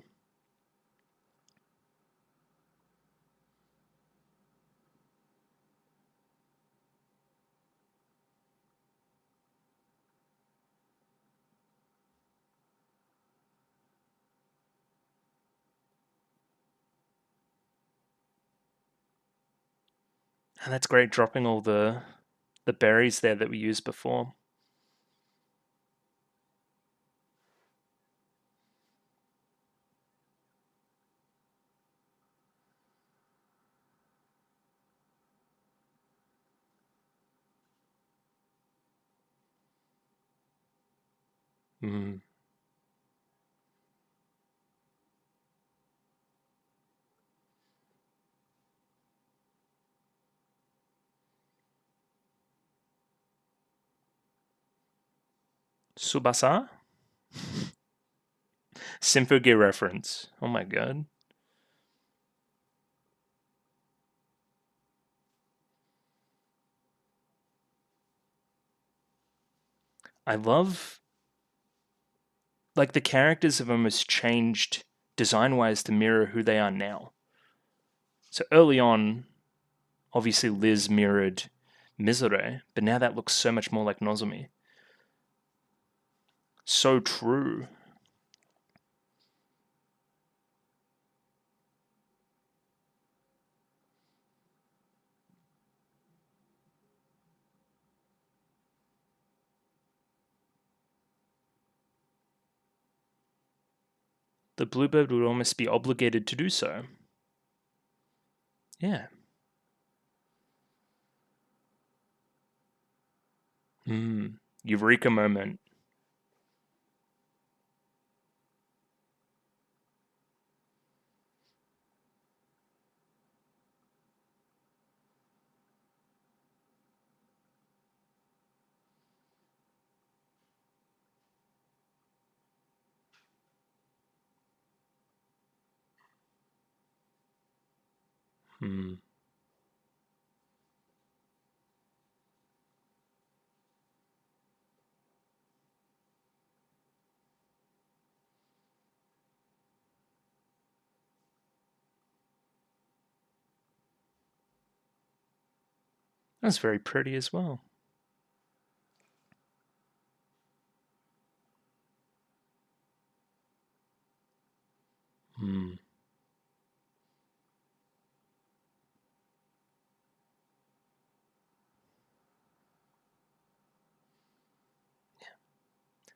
And that's great, dropping all the berries there that we used before. Mm. Subasa? Symphogear reference. Oh my god. I love, like, the characters have almost changed design-wise to mirror who they are now. So early on, obviously Liz mirrored Mizore, but now that looks so much more like Nozomi. So true. The bluebird would almost be obligated to do so. Yeah. Eureka moment. Hmm. That's very pretty as well. Hmm.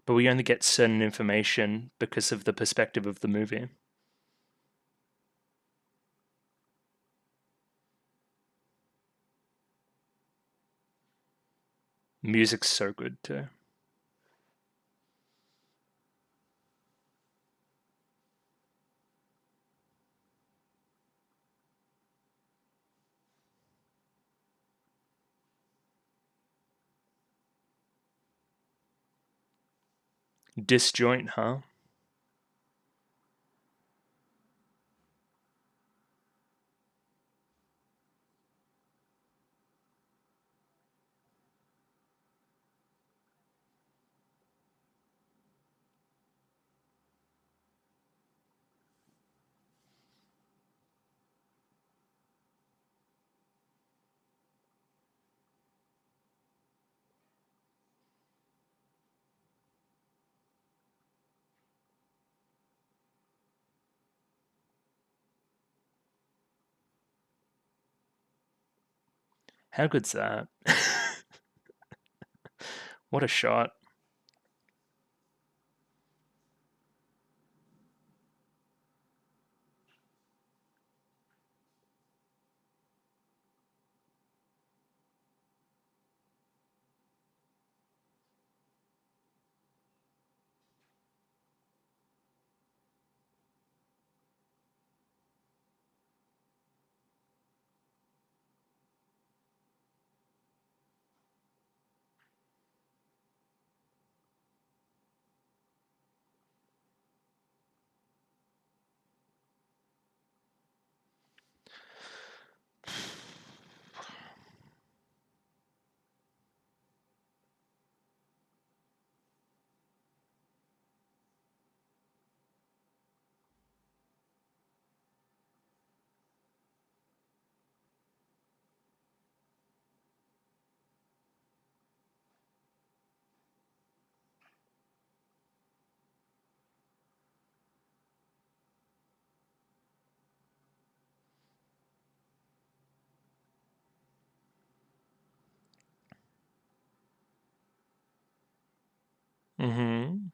But we only get certain information because of the perspective of the movie. Music's so good too. Disjoint, huh? How good's that? What a shot. Mm-hmm.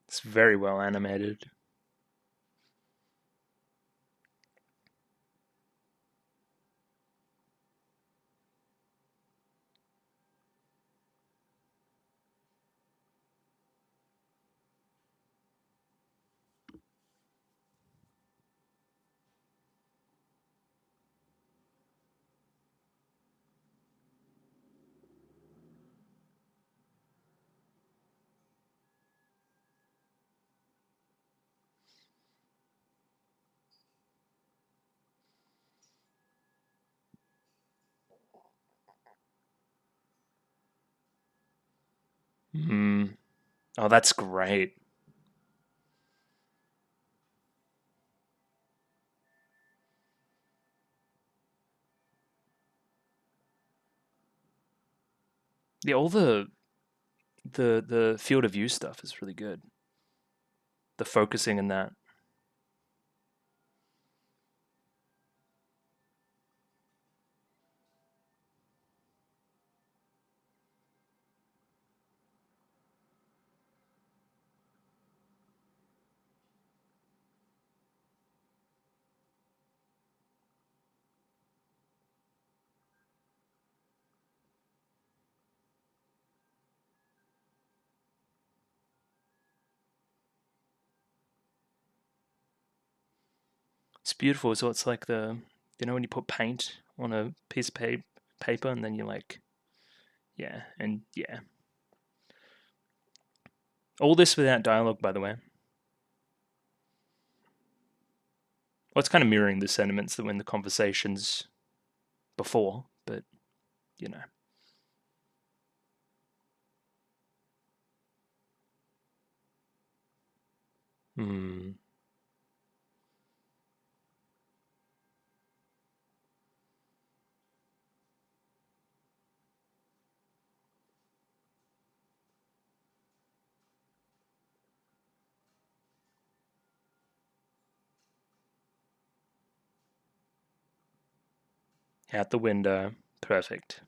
It's very well animated. Mm. Oh, that's great. Yeah, all the field of view stuff is really good. The focusing in that. It's beautiful. So it's like when you put paint on a piece of paper and then you like, yeah, and yeah. All this without dialogue, by the way. Well, it's kind of mirroring the sentiments that were in the conversations before, but you know. Hmm. Out the window. Perfect.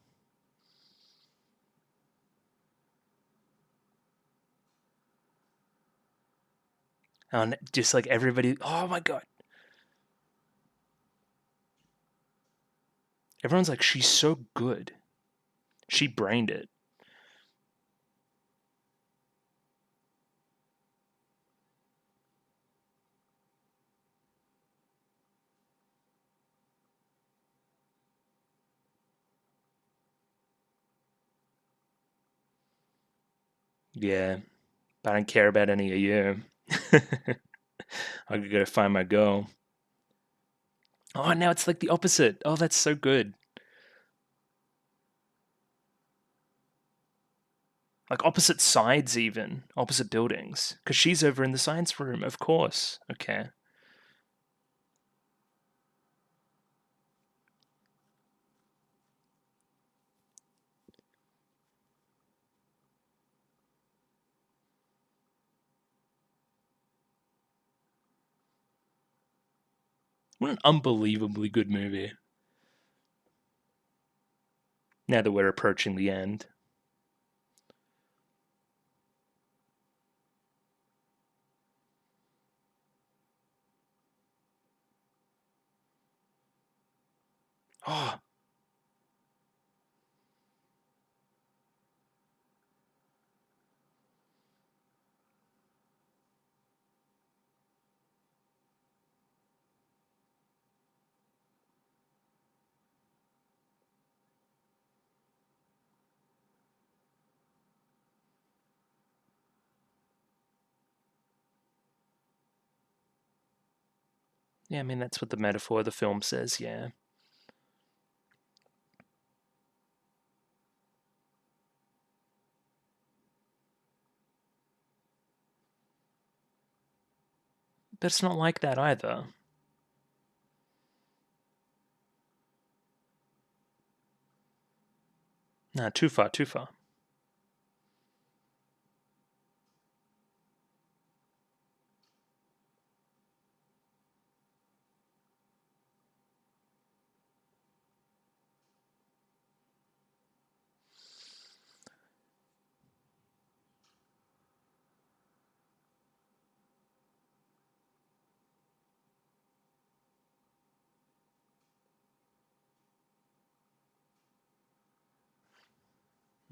And just like everybody, oh my god. Everyone's like, she's so good. She brained it. Yeah, but I don't care about any of you. I could go find my girl. Oh, now it's like the opposite. Oh, that's so good. Like opposite sides, even opposite buildings. Because she's over in the science room, of course. Okay. What an unbelievably good movie. Now that we're approaching the end. Oh, yeah, I mean, that's what the metaphor of the film says, yeah. But it's not like that either. Nah, too far, too far.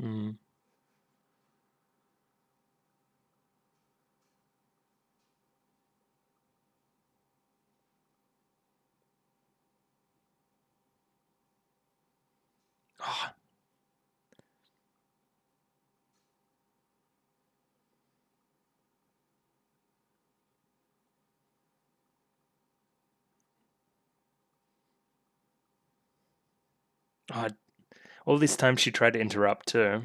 Mm. Oh. Oh, all this time she tried to interrupt too.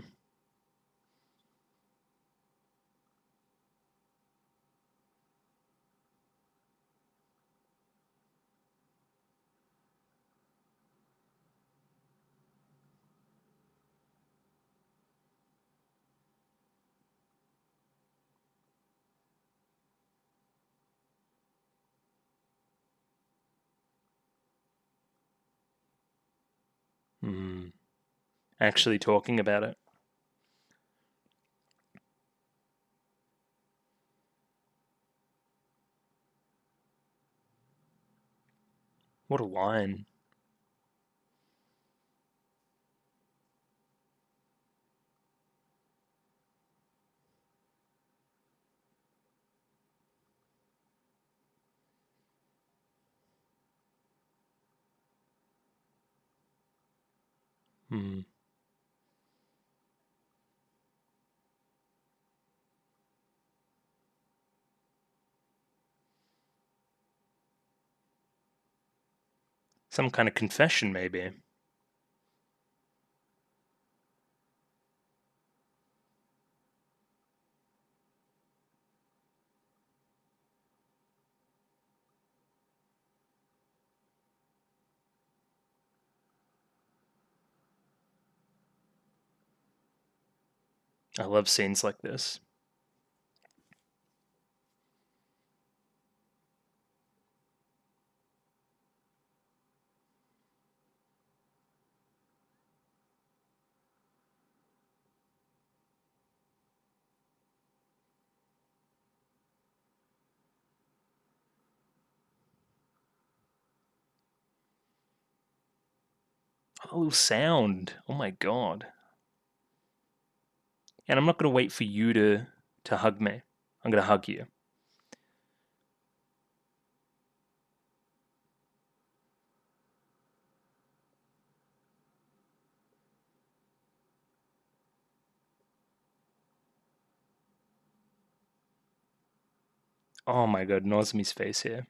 Mm. Actually talking about it. What a line. Mm. Some kind of confession, maybe. I love scenes like this. Oh, sound. Oh my god. And I'm not going to wait for you to hug me. I'm going to hug you. Oh my god, Nozomi's face here.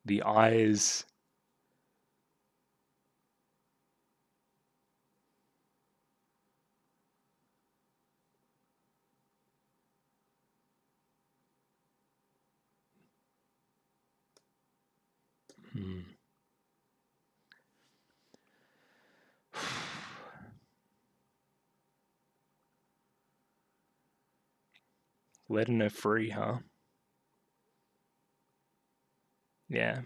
The eyes. Hmm. Letting her free, huh? Yeah.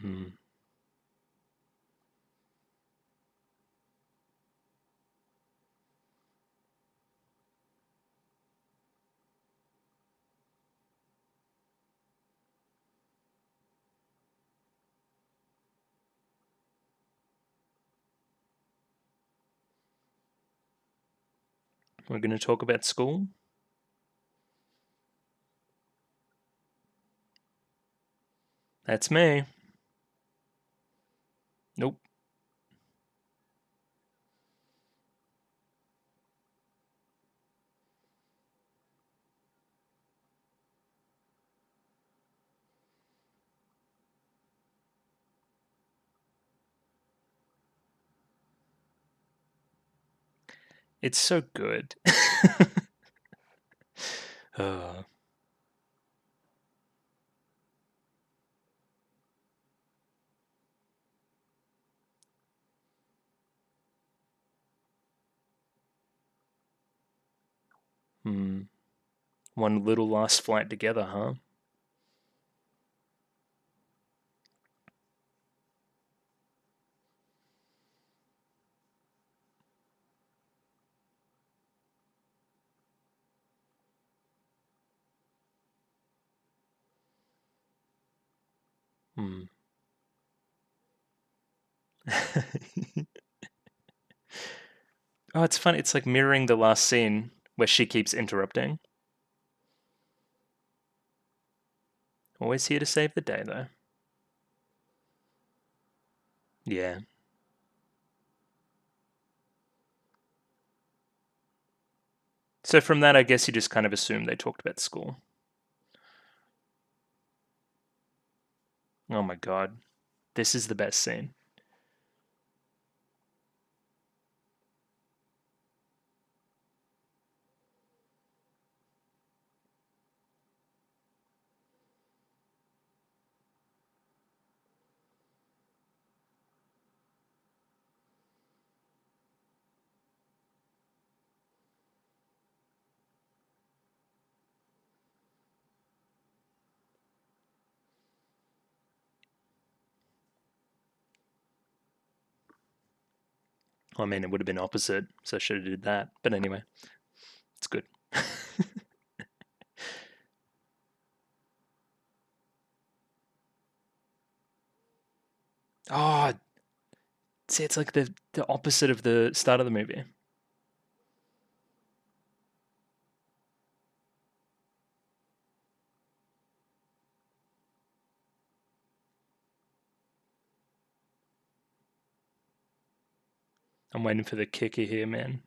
Hmm. We're going to talk about school. That's me. Nope. It's so good. uh, hmm. One little last flight together, huh? Hmm. Oh, it's funny. It's like mirroring the last scene where she keeps interrupting. Always here to save the day, though. Yeah. So from that, I guess you just kind of assume they talked about school. Oh my god. This is the best scene. I mean, it would have been opposite, so I should have did that. But anyway, it's good. Oh, see, it's like the opposite of the start of the movie. I'm waiting for the kicker here, man.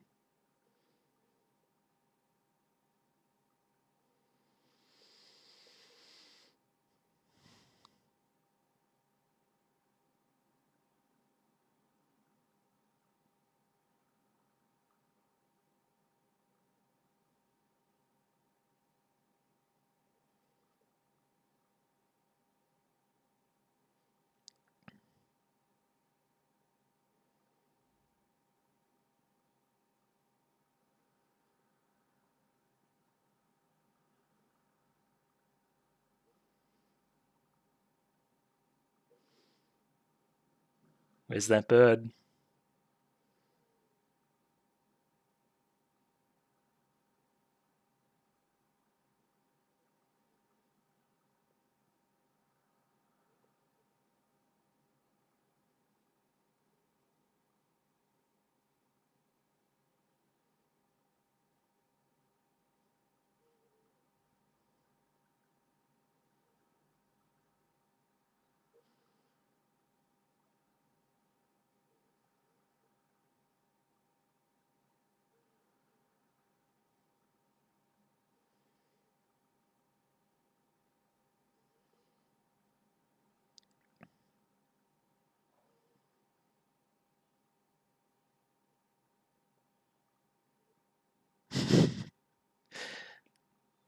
Where's that bird?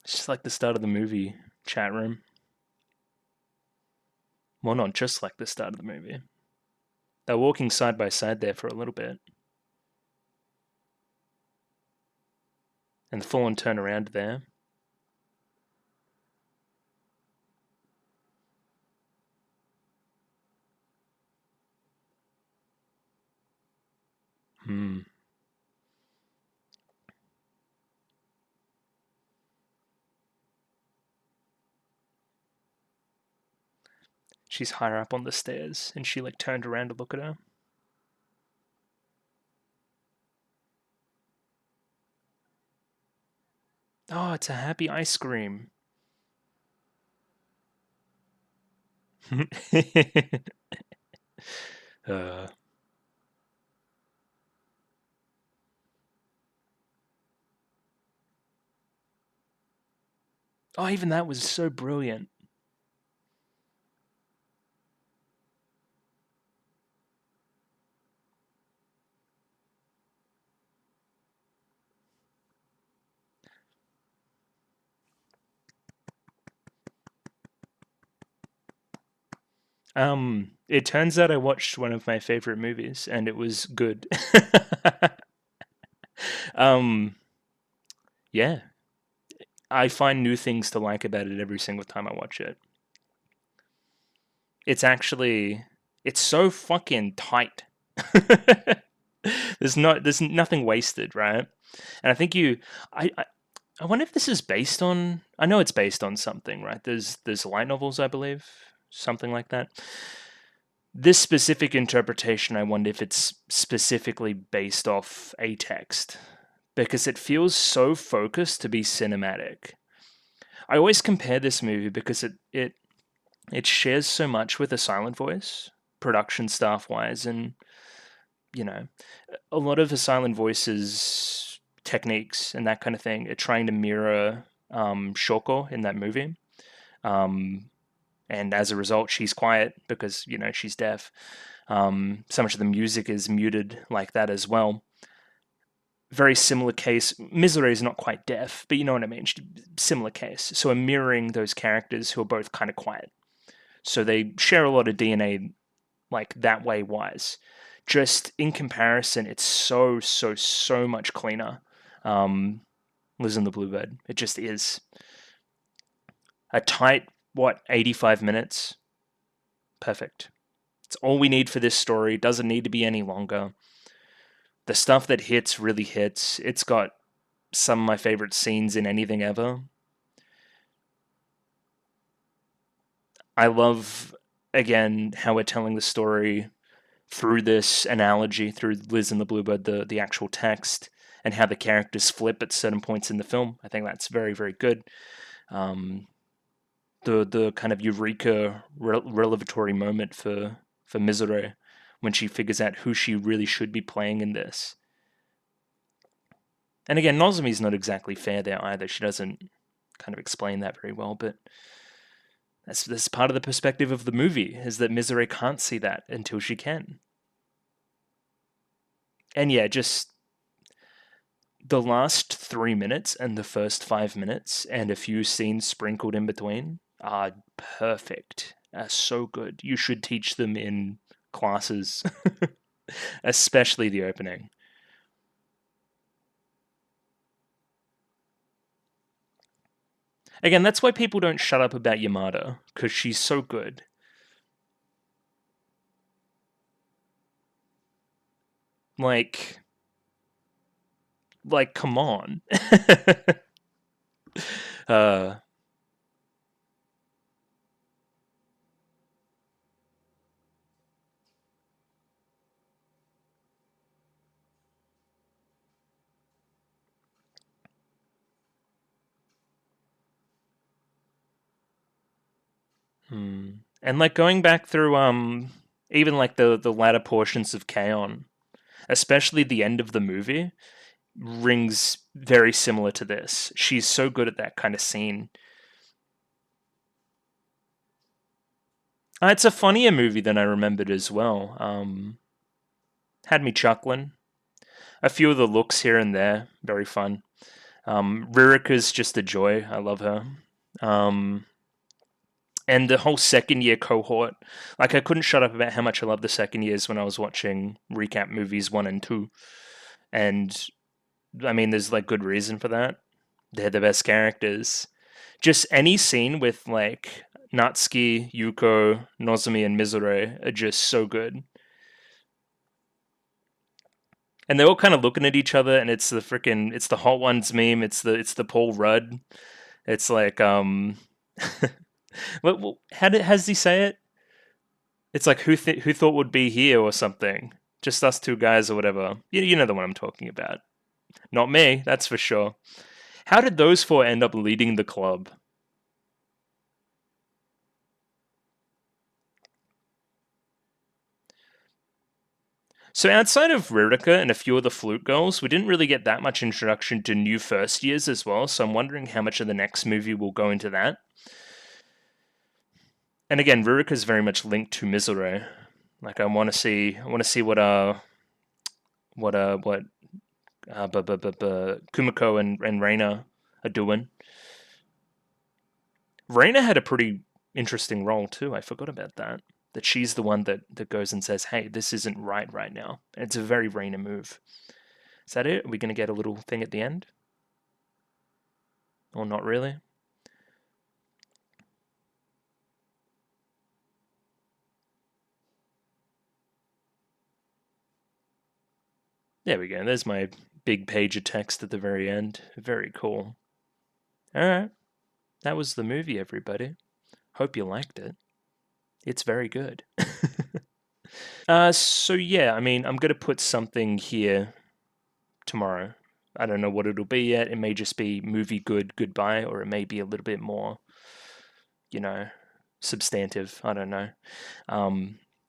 It's just like the start of the movie, chat room. Well, not just like the start of the movie. They're walking side by side there for a little bit. And the full on turnaround there. Hmm. She's higher up on the stairs and she like turned around to look at her. Oh, it's a happy ice cream. uh, oh, even that was so brilliant. It turns out I watched one of my favorite movies, and it was good. um, yeah, I find new things to like about it every single time I watch it. It's so fucking tight. There's nothing wasted, right? And I think I wonder if this is based on. I know it's based on something, right? There's light novels, I believe, something like that. This specific interpretation, I wonder if it's specifically based off a text, because it feels so focused to be cinematic. I always compare this movie because it shares so much with A Silent Voice, production staff wise, and you know, a lot of A Silent Voice's techniques and that kind of thing are trying to mirror Shoko in that movie. Um, and as a result, she's quiet because she's deaf. So much of the music is muted like that as well. Very similar case. Mizore is not quite deaf, but you know what I mean. Similar case. So I'm mirroring those characters who are both kind of quiet. So they share a lot of DNA, like that way wise. Just in comparison, it's so much cleaner. Liz and the Bluebird. It just is. A tight, 85 minutes? Perfect. It's all we need for this story. Doesn't need to be any longer. The stuff that hits really hits. It's got some of my favorite scenes in anything ever. I love, again, how we're telling the story through this analogy, through Liz and the Bluebird, the actual text, and how the characters flip at certain points in the film. I think that's very, very good. The kind of eureka revelatory moment for Mizore when she figures out who she really should be playing in this. And again, Nozomi's not exactly fair there either. She doesn't kind of explain that very well, but that's part of the perspective of the movie, is that Mizore can't see that until she can. And yeah, just the last 3 minutes and the first 5 minutes and a few scenes sprinkled in between are perfect. Are so good. You should teach them in classes, especially the opening. Again, that's why people don't shut up about Yamada, because she's so good. Like, come on. uh, And like going back through even like the latter portions of K-On!, especially the end of the movie, rings very similar to this. She's so good at that kind of scene. It's a funnier movie than I remembered as well. Had me chuckling. A few of the looks here and there, very fun. Ririka's just a joy. I love her. And the whole second year cohort, like I couldn't shut up about how much I love the second years when I was watching recap movies 1 and 2. And I mean, there's like good reason for that. They're the best characters. Just any scene with like Natsuki, Yuko, Nozomi, and Mizore are just so good. And they're all kind of looking at each other, and it's the Hot Ones meme. It's the Paul Rudd. It's like how does he say it? It's like who thought would be here or something. Just us two guys or whatever. You know the one I'm talking about. Not me, that's for sure. How did those four end up leading the club? So outside of Ririka and a few of the Flute Girls, we didn't really get that much introduction to new first years as well, so I'm wondering how much of the next movie will go into that. And again, Ririka is very much linked to Mizore. Like I want to see what Kumiko and Reina are doing. Reina had a pretty interesting role too. I forgot about that. that she's the one that goes and says, hey, this isn't right now. And it's a very Reina move. Is that it? Are we going to get a little thing at the end? Or not really? There we go. There's my big page of text at the very end. Very cool. Alright. That was the movie, everybody. Hope you liked it. It's very good. So yeah, I mean, I'm going to put something here tomorrow. I don't know what it'll be yet. It may just be movie good, goodbye, or it may be a little bit more, you know, substantive. I don't know.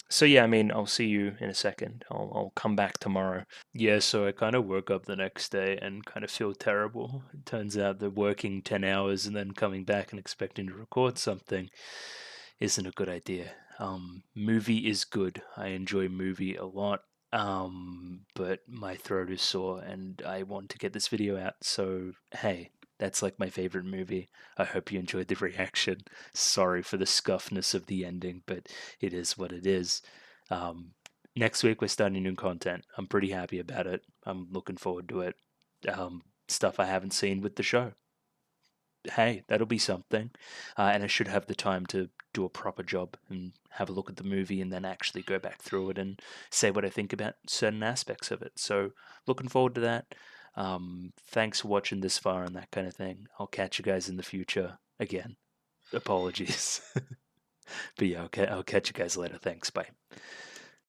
So yeah, I mean, I'll see you in a second. I'll come back tomorrow. Yeah, so I kind of woke up the next day and kind of feel terrible. It turns out that working 10 hours and then coming back and expecting to record something isn't a good idea. Movie is good. I enjoy movie a lot. But my throat is sore and I want to get this video out. So, hey, that's like my favorite movie. I hope you enjoyed the reaction. Sorry for the scuffness of the ending, but it is what it is. Next week we're starting new content. I'm pretty happy about it. I'm looking forward to it. Stuff I haven't seen with the show. Hey, that'll be something. And I should have the time to do a proper job and have a look at the movie and then actually go back through it and say what I think about certain aspects of it. So, looking forward to that. Thanks for watching this far and that kind of thing. I'll catch you guys in the future. Again, apologies. But yeah, okay, I'll catch you guys later. Thanks. Bye.